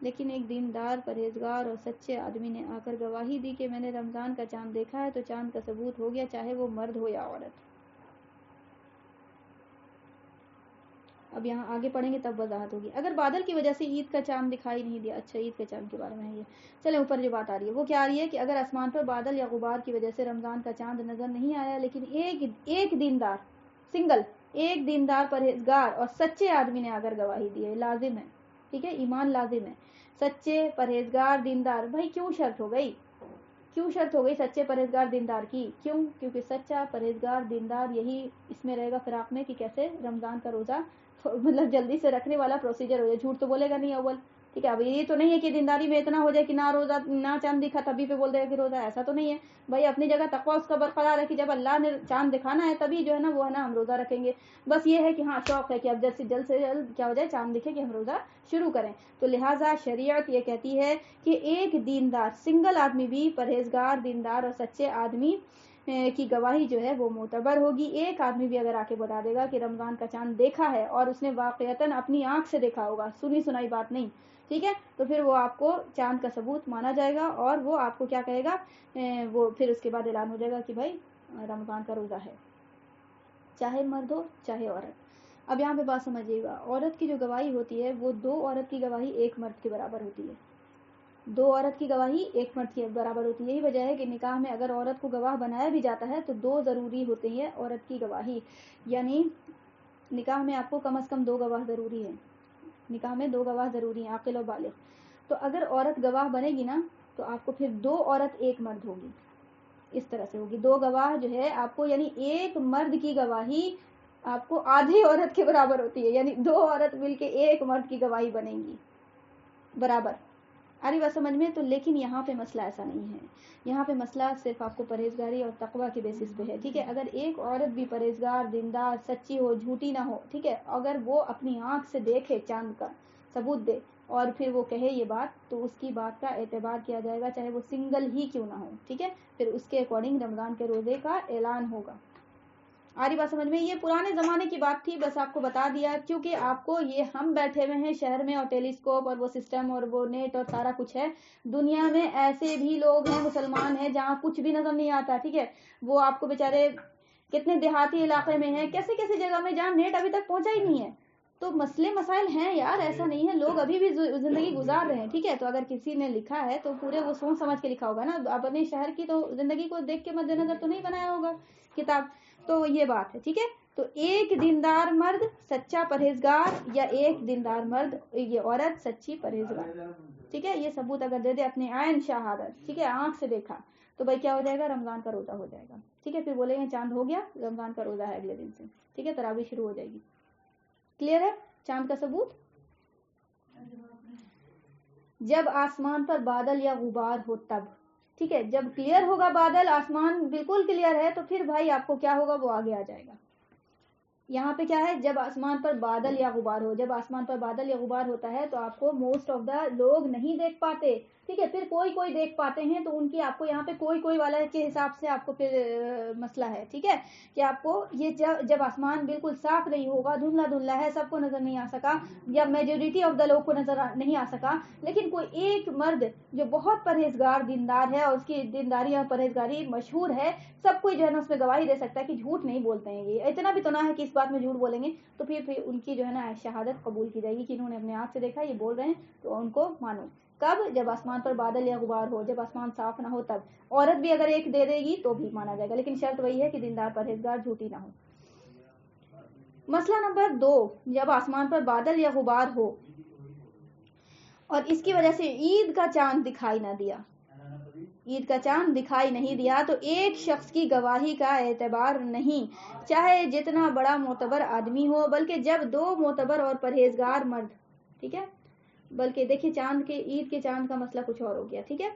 لیکن ایک دیندار پرہیزگار اور سچے آدمی نے آ کر گواہی دی کہ میں نے رمضان کا چاند دیکھا ہے تو چاند کا ثبوت ہو گیا، چاہے وہ مرد ہو یا عورت۔ اب یہاں آگے پڑھیں گے تب وضاحت ہوگی۔ اگر بادل کی وجہ سے عید کا چاند دکھائی نہیں دیا، اچھا عید کے چاند کے بارے میں ہے یہ، چلیں اوپر جو بات آ رہی ہے وہ کیا آ رہی ہے کہ اگر آسمان پر بادل یا غبار کی وجہ سے رمضان کا چاند نظر نہیں آیا لیکن ایک دیندار ایک دیندار پرہیزگار اور سچے آدمی نے آ کر گواہی دی ہے، لازم ہے، ٹھیک ہے، ایمان لازم ہے، سچے پرہیزگار دیندار۔ بھائی کیوں شرط ہو گئی سچے پرہیزگار دیندار کی؟ کیوں؟ کیونکہ سچا پرہیزگار دیندار یہی اس میں رہے گا فراق میں کہ کیسے رمضان کا روزہ مطلب جلدی سے رکھنے والا پروسیجر ہو جائے، جھوٹ تو بولے گا نہیں اول، ٹھیک ہے۔ اب یہ تو نہیں ہے کہ دینداری میں اتنا ہو جائے کہ نہ روزہ نہ چاند دکھا تبھی پہ بول دے گا کہ روزہ، ایسا تو نہیں ہے بھائی۔ اپنی جگہ تقویٰ اس کا برقرار ہے کہ جب اللہ نے چاند دکھانا ہے تبھی جو ہے نا وہ ہے نا ہم روزہ رکھیں گے، بس یہ ہے کہ ہاں شوق ہے کہ اب جلد سے جلد کیا ہو جائے، چاند دکھے کہ ہم روزہ شروع کریں۔ تو لہٰذا شریعت یہ کہتی ہے کہ ایک دیندار سنگل آدمی بھی پرہیزگار دیندار اور سچے آدمی کی گواہی جو ہے وہ معتبر ہوگی۔ ایک آدمی بھی اگر آ کے بتا دے گا کہ رمضان کا چاند دیکھا ہے اور اس نے واقعتاً اپنی آنکھ سے دیکھا ہوگا، سنی سنائی بات نہیں، ٹھیک ہے، تو پھر وہ آپ کو چاند کا ثبوت مانا جائے گا اور وہ آپ کو کیا کہے گا، وہ پھر اس کے بعد اعلان ہو جائے گا کہ بھائی رمضان کا روزہ ہے، چاہے مرد ہو چاہے عورت۔ اب یہاں پہ بات سمجھیے گا، عورت کی جو گواہی ہوتی ہے وہ 2 عورت کی گواہی 1 مرد کے برابر ہوتی ہے، 2 عورت کی گواہی 1 مرد کے برابر ہوتی ہے۔ یہی وجہ ہے کہ نکاح میں اگر عورت کو گواہ بنایا بھی جاتا ہے تو 2 ضروری ہوتے ہیں عورت کی گواہی، یعنی نکاح میں آپ کو کم از کم 2 گواہ ضروری ہیں، نکاح میں 2 گواہ ضروری ہیں، عاقل و بالغ۔ تو اگر عورت گواہ بنے گی نا تو آپ کو پھر 2 عورت 1 مرد ہوگی، اس طرح سے ہوگی، 2 گواہ جو ہے آپ کو، یعنی 1 مرد کی گواہی آپ کو آدھی عورت کے برابر ہوتی ہے، یعنی 2 عورت مل کے 1 مرد کی گواہی بنیں گی برابر۔ آ رہی بات سمجھ میں؟ تو لیکن یہاں پہ مسئلہ ایسا نہیں ہے، یہاں پہ مسئلہ صرف آپ کو پرہیزگاری اور تقویٰ کے بیسس پہ ہے، ٹھیک ہے۔ اگر ایک عورت بھی پرہیزگار دیندار سچی ہو، جھوٹی نہ ہو، ٹھیک ہے، اگر وہ اپنی آنکھ سے دیکھے چاند کا ثبوت دے اور پھر وہ کہے یہ بات تو اس کی بات کا اعتبار کیا جائے گا، چاہے وہ سنگل ہی کیوں نہ ہو، ٹھیک ہے، پھر اس کے اکارڈنگ رمضان کے روزے کا اعلان ہوگا۔ آ رہی بات سمجھ میں؟ یہ پرانے زمانے کی بات تھی، بس آپ کو بتا دیا کیونکہ آپ کو یہ ہم بیٹھے ہوئے ہیں شہر میں اور ٹیلیسکوپ اور وہ سسٹم اور وہ نیٹ اور سارا کچھ ہے، دنیا میں ایسے بھی لوگ ہیں مسلمان ہیں جہاں کچھ بھی نظر نہیں آتا، ٹھیک ہے، وہ آپ کو بیچارے کتنے دیہاتی علاقے میں ہیں، کیسے کیسے جگہ میں جہاں نیٹ ابھی تک پہنچا ہی نہیں ہے، تو مسئلے مسائل ہیں یار، ایسا نہیں ہے، لوگ ابھی بھی زندگی گزار رہے ہیں، ٹھیک ہے. تو اگر کسی نے لکھا ہے تو پورے وہ سوچ سمجھ کے لکھا ہوگا نا، اپنے شہر کی تو زندگی کو دیکھ کے مد نظر تو نہیں بنایا ہوگا کتاب. تو یہ بات ہے، ٹھیک ہے. تو ایک دیندار مرد سچا پرہیزگار، یا ایک دیندار مرد یہ عورت سچی پرہیزگار، ٹھیک ہے. یہ ثبوت اگر دے دے اپنے عین شہادت، ٹھیک ہے، آنکھ سے دیکھا، تو بھائی کیا ہو جائے گا؟ رمضان کا روزہ ہو جائے گا، ٹھیک ہے. پھر بولیں گے چاند ہو گیا، رمضان کا روزہ ہے اگلے دن سے، ٹھیک ہے. تراویح شروع ہو جائے گی. کلیئر ہے چاند کا ثبوت؟ جب آسمان پر بادل یا غبار ہو تب، ٹھیک ہے. جب کلیئر ہوگا بادل، آسمان بالکل کلیئر ہے، تو پھر بھائی آپ کو کیا ہوگا وہ آگے آ جائے گا. یہاں پہ کیا ہے؟ جب آسمان پر بادل یا غبار ہو. جب آسمان پر بادل یا غبار ہوتا ہے تو آپ کو موسٹ آف دا لوگ نہیں دیکھ پاتے، ٹھیک ہے. پھر کوئی دیکھ پاتے ہیں، تو ان کی آپ کو یہاں پہ کوئی والا کے حساب سے آپ کو پھر مسئلہ ہے، ٹھیک ہے. کہ آپ کو یہ جب آسمان بالکل صاف نہیں ہوگا، دھندلا ہے، سب کو نظر نہیں آ سکا، یا میجورٹی آف دا لوگ کو نظر نہیں آ سکا، لیکن کوئی ایک مرد جو بہت پرہیزگار دیندار ہے، اور اس کی دینداری اور پرہیزگاری مشہور ہے، سب کوئی جو ہے نا اس میں گواہی دے سکتا ہے کہ جھوٹ نہیں بولتے ہیں، یہ اتنا بھی تو نہ ہے کہ اس بات میں جھوٹ بولیں گے، تو پھر ان کی جو ہے نا شہادت قبول کی جائے گی کہ انہوں نے اپنے آپ سے دیکھا، یہ بول رہے ہیں، تو ان کو مانو. کب؟ جب آسمان پر بادل یا غبار ہو، جب آسمان صاف نہ ہو تب. عورت بھی اگر ایک دے دے گی تو بھی مانا جائے گا، لیکن شرط وہی ہے کہ دیندار پرہیزگار جھوٹی نہ ہو. مسئلہ نمبر 2، جب آسمان پر بادل یا غبار ہو اور اس کی وجہ سے عید کا چاند دکھائی نہ دیا، عید کا چاند دکھائی نہیں دیا، تو ایک شخص کی گواہی کا اعتبار نہیں، چاہے جتنا بڑا معتبر آدمی ہو، بلکہ جب 2 معتبر اور پرہیزگار مرد، ٹھیک ہے. بلکہ دیکھیے عید کے چاند کا مسئلہ کچھ اور ہو گیا، ٹھیک ہے.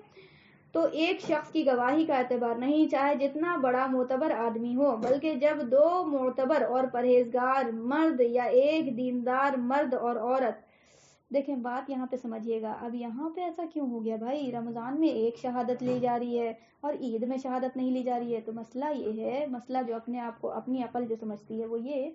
تو ایک شخص کی گواہی کا اعتبار نہیں، چاہے جتنا بڑا معتبر آدمی ہو، بلکہ جب 2 معتبر اور پرہیزگار مرد، یا ایک دیندار مرد اور عورت. دیکھیں بات یہاں پہ سمجھیے گا. اب یہاں پہ ایسا کیوں ہو گیا بھائی؟ رمضان میں ایک شہادت لی جا رہی ہے اور عید میں شہادت نہیں لی جا رہی ہے. تو مسئلہ یہ ہے، مسئلہ جو اپنے آپ کو اپنی عقل جو سمجھتی ہے وہ یہ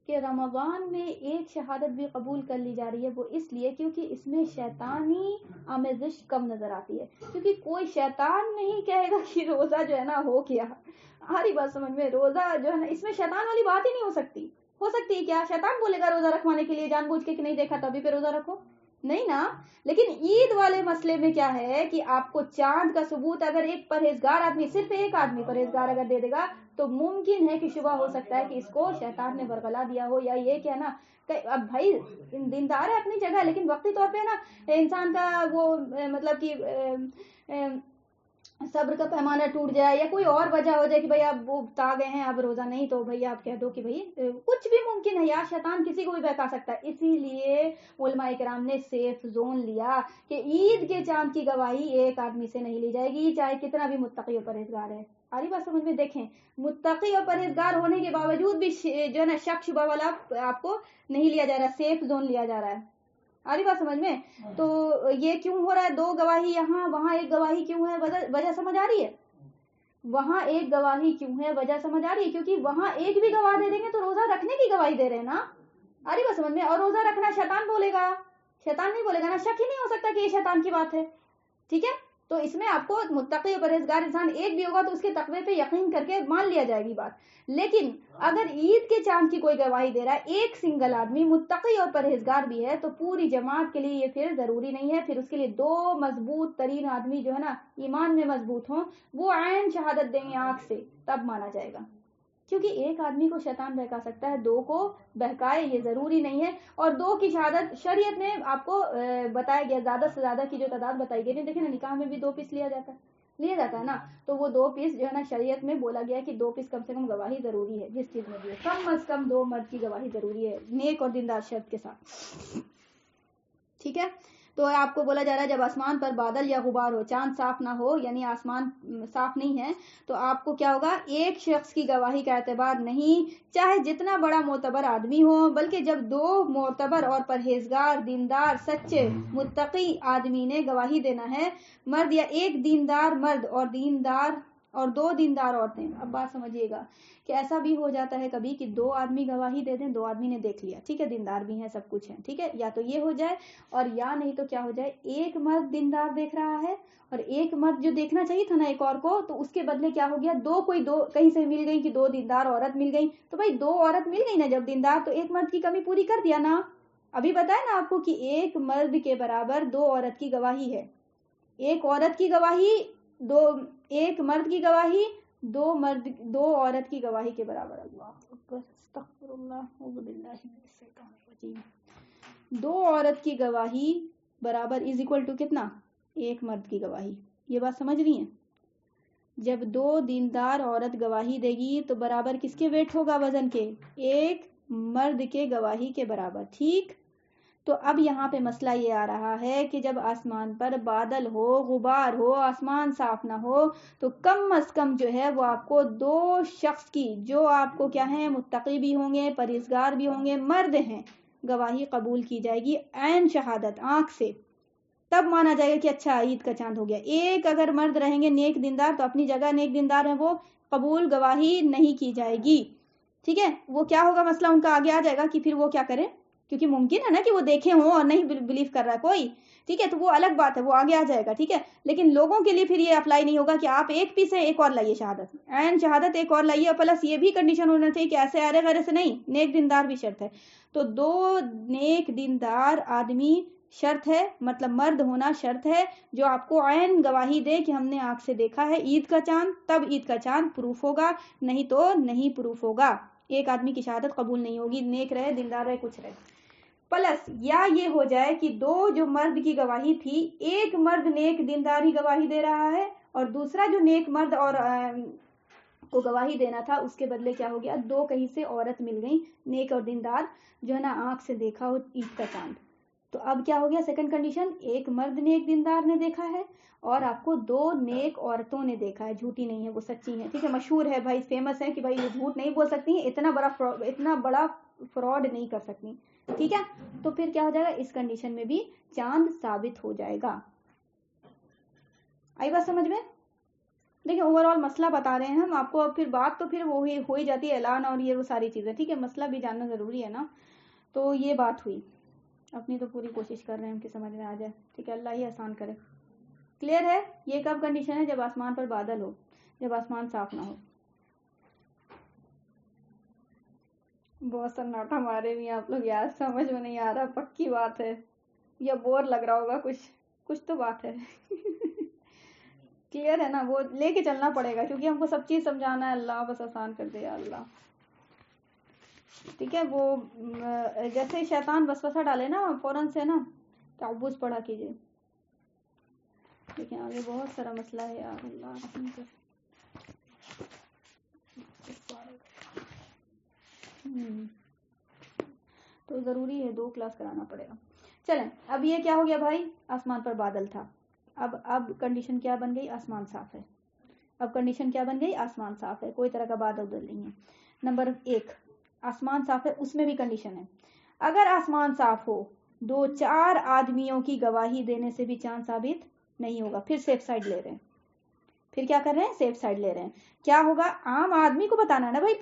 کہ رمضان میں ایک شہادت بھی قبول کر لی جا رہی ہے، وہ اس لیے کیونکہ اس میں شیطانی آمیزش کم نظر آتی ہے. کیونکہ کوئی شیطان نہیں کہے گا کہ روزہ جو ہے نا ہو کیا. ہماری بات سمجھ میں، روزہ جو ہے نا اس میں شیطان والی بات ہی نہیں ہو سکتی. ہو سکتی ہے کیا شیطان بولے گا روزہ رکھوانے کے لیے جان بوجھ کے کہ نہیں دیکھا تبھی پہ روزہ رکھو؟ نہیں نا. لیکن عید والے مسئلے میں کیا ہے کہ آپ کو چاند کا ثبوت اگر ایک پرہیزگار آدمی، صرف ایک آدمی پرہیزگار اگر دے دے گا، تو ممکن ہے کہ شبہ ہو سکتا ہے کہ اس کو شیطان نے برگلا دیا ہو، یا یہ کیا نا. اب بھائی دیندار ہے اپنی جگہ، لیکن وقتی طور پہ نا انسان کا وہ مطلب کہ صبر کا پیمانہ ٹوٹ جائے، یا کوئی اور وجہ ہو جائے کہ بھئی آپ وہ بتا گئے ہیں اب روزہ نہیں، تو بھئی آپ کہہ دو کہ بھئی کچھ بھی ممکن ہے یار، شیطان کسی کو بھی بہکا سکتا ہے. اسی لیے علماء کرام نے سیف زون لیا کہ عید کے چاند کی گواہی ایک آدمی سے نہیں لی جائے گی، چاہے کتنا بھی متقی اور پرہیزگار ہے. آری بات سمجھ میں؟ دیکھیں متقی اور پرہیزگار ہونے کے باوجود بھی جو ہے نا شک شبہ والا آپ کو نہیں لیا جا رہا، سیف زون لیا جا رہا ہے. آری بات سمجھ میں؟ تو یہ کیوں ہو رہا ہے؟ 2 گواہی یہاں، وہاں ایک گواہی کیوں ہے؟ وجہ سمجھ آ رہی ہے؟ وہاں ایک گواہی کیوں ہے؟ وجہ سمجھ آ رہی ہے؟ کیونکہ وہاں ایک بھی گواہ دے دیں گے تو روزہ رکھنے کی گواہی دے رہے ہیں نا. آری بات سمجھ میں؟ اور روزہ رکھنا شیطان بولے گا، شیطان نہیں بولے گا نا. شک ہی نہیں ہو سکتا کہ یہ شیطان کی بات ہے، ٹھیک ہے. تو اس میں آپ کو متقی اور پرہیزگار انسان ایک بھی ہوگا تو اس کے تقوی پہ یقین کر کے مان لیا جائے گی بات. لیکن اگر عید کے چاند کی کوئی گواہی دے رہا ہے ایک سنگل آدمی متقی اور پرہیزگار بھی ہے، تو پوری جماعت کے لیے یہ پھر ضروری نہیں ہے. پھر اس کے لیے 2 مضبوط ترین آدمی جو ہے نا ایمان میں مضبوط ہوں، وہ عین شہادت دیں گے آنکھ سے، تب مانا جائے گا. کیونکہ ایک آدمی کو شیطان بہکا سکتا ہے، 2 کو بہکائے یہ ضروری نہیں ہے. اور 2 کی شہادت شریعت میں آپ کو بتایا گیا، زیادہ سے زیادہ کی جو تعداد بتائی گئی. دیکھیں نا نکاح میں بھی 2 پیس لیا جاتا ہے نا. تو وہ 2 پیس جو ہے نا شریعت میں بولا گیا کہ 2 پیس کم سے کم گواہی ضروری ہے. جس چیز میں بھی کم از کم 2 مرد کی گواہی ضروری ہے، نیک اور دیندار شرط کے ساتھ، ٹھیک ہے. تو آپ کو بولا جا رہا ہے جب آسمان پر بادل یا غبار ہو، چاند صاف نہ ہو، یعنی آسمان صاف نہیں ہے، تو آپ کو کیا ہوگا؟ ایک شخص کی گواہی کا اعتبار نہیں، چاہے جتنا بڑا معتبر آدمی ہو، بلکہ جب 2 معتبر اور پرہیزگار دیندار سچے متقی آدمی نے گواہی دینا ہے، مرد، یا ایک دیندار مرد اور دیندار اور 2 دیندار عورتیں. اب بات سمجھیے گا کہ ایسا بھی ہو جاتا ہے کبھی کہ 2 آدمی گواہی دے دیں, 2 آدمی نے دیکھ لیا, ٹھیک ہے, دیندار بھی ہیں, سب کچھ ہے, ٹھیک ہے, یا تو یہ ہو جائے, اور یا نہیں تو کیا ہو جائے, ایک مرد دیندار دیکھ رہا ہے اور ایک مرد جو دیکھنا چاہیے تھا نا ایک اور کو, تو اس کے بدلے کیا ہو گیا, کوئی دو کہیں سے مل گئی کہ 2 دیندار عورت مل گئی, تو بھائی 2 عورت مل گئی نا جب دیندار, تو ایک مرد کی کمی پوری کر دیا نا. ابھی بتایا نا آپ کو کہ ایک مرد کے برابر 2 عورت کی گواہی ہے, ایک عورت کی گواہی ایک مرد کی گواہی 2 عورت کی گواہی کے برابر. اللہ اکبر, استغفر اللہ, اعوذ باللہ من الشیطان الرجیم. 2 عورت کی گواہی برابر از اکول ٹو کتنا, ایک مرد کی گواہی. یہ بات سمجھ رہی ہیں؟ جب 2 دیندار عورت گواہی دے گی تو برابر کس کے ویٹ ہوگا وزن کے, ایک مرد کے گواہی کے برابر, ٹھیک. تو اب یہاں پہ مسئلہ یہ آ رہا ہے کہ جب آسمان پر بادل ہو, غبار ہو, آسمان صاف نہ ہو, تو کم از کم جو ہے وہ آپ کو 2 شخص کی, جو آپ کو کیا ہیں, متقی بھی ہوں گے, پرہیزگار بھی ہوں گے, مرد ہیں, گواہی قبول کی جائے گی عین شہادت, آنکھ سے, تب مانا جائے گا کہ اچھا عید کا چاند ہو گیا. ایک اگر مرد رہیں گے نیک دیندار, تو اپنی جگہ نیک دیندار ہیں, وہ قبول گواہی نہیں کی جائے گی, ٹھیک ہے. وہ کیا ہوگا مسئلہ ان کا آگے آ جائے گا کہ پھر وہ کیا کریں, کیونکہ ممکن ہے نا کہ وہ دیکھے ہوں اور نہیں بلیو کر رہا ہے کوئی, ٹھیک ہے, تو وہ الگ بات ہے, وہ آگے آ جائے گا, ٹھیک ہے. لیکن لوگوں کے لیے پھر یہ اپلائی نہیں ہوگا کہ آپ ایک پیس ہے, ایک اور لائیے شہادت, عین شہادت ایک اور لائیے, اور پلس یہ بھی کنڈیشن ہونا چاہیے کہ ایسے ارے غیرے سے نہیں, نیک دیندار بھی شرط ہے. تو 2 نیک دیندار آدمی شرط ہے, مطلب مرد ہونا شرط ہے, جو آپ کو عین گواہی دے کہ ہم نے آنکھ سے دیکھا ہے عید کا چاند, تب عید کا چاند پروف ہوگا, نہیں تو نہیں پروف ہوگا. ایک آدمی کی شہادت قبول نہیں ہوگی, نیک رہے, دیندار رہے, کچھ رہے. پلس یا یہ ہو جائے کہ 2 جو مرد کی گواہی تھی, ایک مرد نیک دینداری گواہی دے رہا ہے, اور دوسرا جو نیک مرد اور کو گواہی دینا تھا, اس کے بدلے کیا ہو گیا, 2 کہیں سے عورت مل گئی, نیک اور دیندار, جو ہے نا آنکھ سے دیکھا ہو عید کا چاند. تو اب کیا ہو گیا, سیکنڈ کنڈیشن, ایک مرد نیک دیندار نے دیکھا ہے, اور آپ کو 2 نیک عورتوں نے دیکھا ہے, جھوٹی نہیں ہے, وہ سچی ہیں, ٹھیک ہے, مشہور ہے بھائی, فیمس ہے کہ بھائی وہ جھوٹ نہیں بول سکتی ہیں, اتنا بڑا فراڈ نہیں کر سکتی, ٹھیک ہے. تو پھر کیا ہو جائے گا, اس کنڈیشن میں بھی چاند ثابت ہو جائے گا. آئی بات سمجھ میں؟ دیکھیں اوور آل مسئلہ بتا رہے ہیں ہم آپ کو, پھر بات تو پھر وہ ہو ہی جاتی ہے, اعلان اور یہ وہ ساری چیزیں, ٹھیک ہے, مسئلہ بھی جاننا ضروری ہے نا. تو یہ بات ہوئی, اپنی تو پوری کوشش کر رہے ہیں کہ سمجھ میں آ جائے, ٹھیک ہے, اللہ ہی آسان کرے. کلیئر ہے؟ یہ کب کنڈیشن ہے, جب آسمان پر بادل ہو, جب آسمان صاف نہ ہو. بہت سناٹا مارے بھی آپ لوگ یار, سمجھ میں نہیں آ رہا, پکی بات ہے, یا بور لگ رہا ہوگا, کچھ تو بات ہے. کلیئر ہے نا, وہ لے کے چلنا پڑے گا کیونکہ ہم کو سب چیز سمجھانا ہے. اللہ بس آسان کر دے یا اللہ, ٹھیک ہے. وہ جیسے شیطان وسوسہ ڈالے نا, فوراً سے نا تعوذ پڑھا کیجیے. دیکھیں آگے بہت سارا مسئلہ ہے یار, اللہ رحم کر. تو ضروری ہے 2 کلاس کرانا پڑے گا. چلیں, اب یہ کیا ہو گیا بھائی, آسمان پر بادل تھا, اب کنڈیشن کیا بن گئی, آسمان صاف ہے. اب کنڈیشن کیا بن گئی, آسمان صاف ہے, کوئی طرح کا بادل نہیں ہے. نمبر 1, آسمان صاف ہے, اس میں بھی کنڈیشن ہے, اگر آسمان صاف ہو 2-4 آدمیوں کی گواہی دینے سے بھی چاند ثابت نہیں ہوگا. پھر سیف سائڈ لے رہے ہیں, پھر کیا کر رہے ہیں, سیف سائڈ لے رہے ہیں. کیا ہوگا, عام آدمی کو بتانا ہے نا بھائی,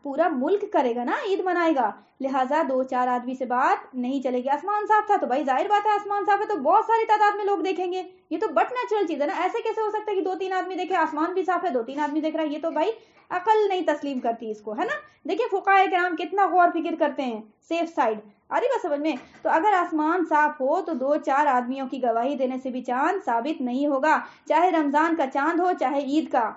پورا ملک کرے گا نا, عید منائے گا, لہٰذا 2-4 آدمی سے بات نہیں چلے گی. آسمان صاف تھا تو بھائی ظاہر بات ہے, آسمان صاف ہے تو بہت ساری تعداد میں لوگ دیکھیں گے, یہ تو بٹ نیچرل چیز ہے نا. ایسے کیسے ہو سکتا ہے کہ 2-3 آدمی دیکھے, آسمان بھی صاف ہے, 2-3 آدمی دیکھ رہا ہے, یہ تو بھائی عقل نہیں تسلیم کرتی اس کو, ہے نا. دیکھیں فقہاء کرام کتنا غور فکر کرتے ہیں, سیف سائڈ. آری بات سمجھ میں؟ تو اگر آسمان صاف ہو تو 2-4 آدمیوں کی گواہی دینے سے بھی چاند ثابت نہیں ہوگا, چاہے رمضان کا چاند ہو چاہے عید کا,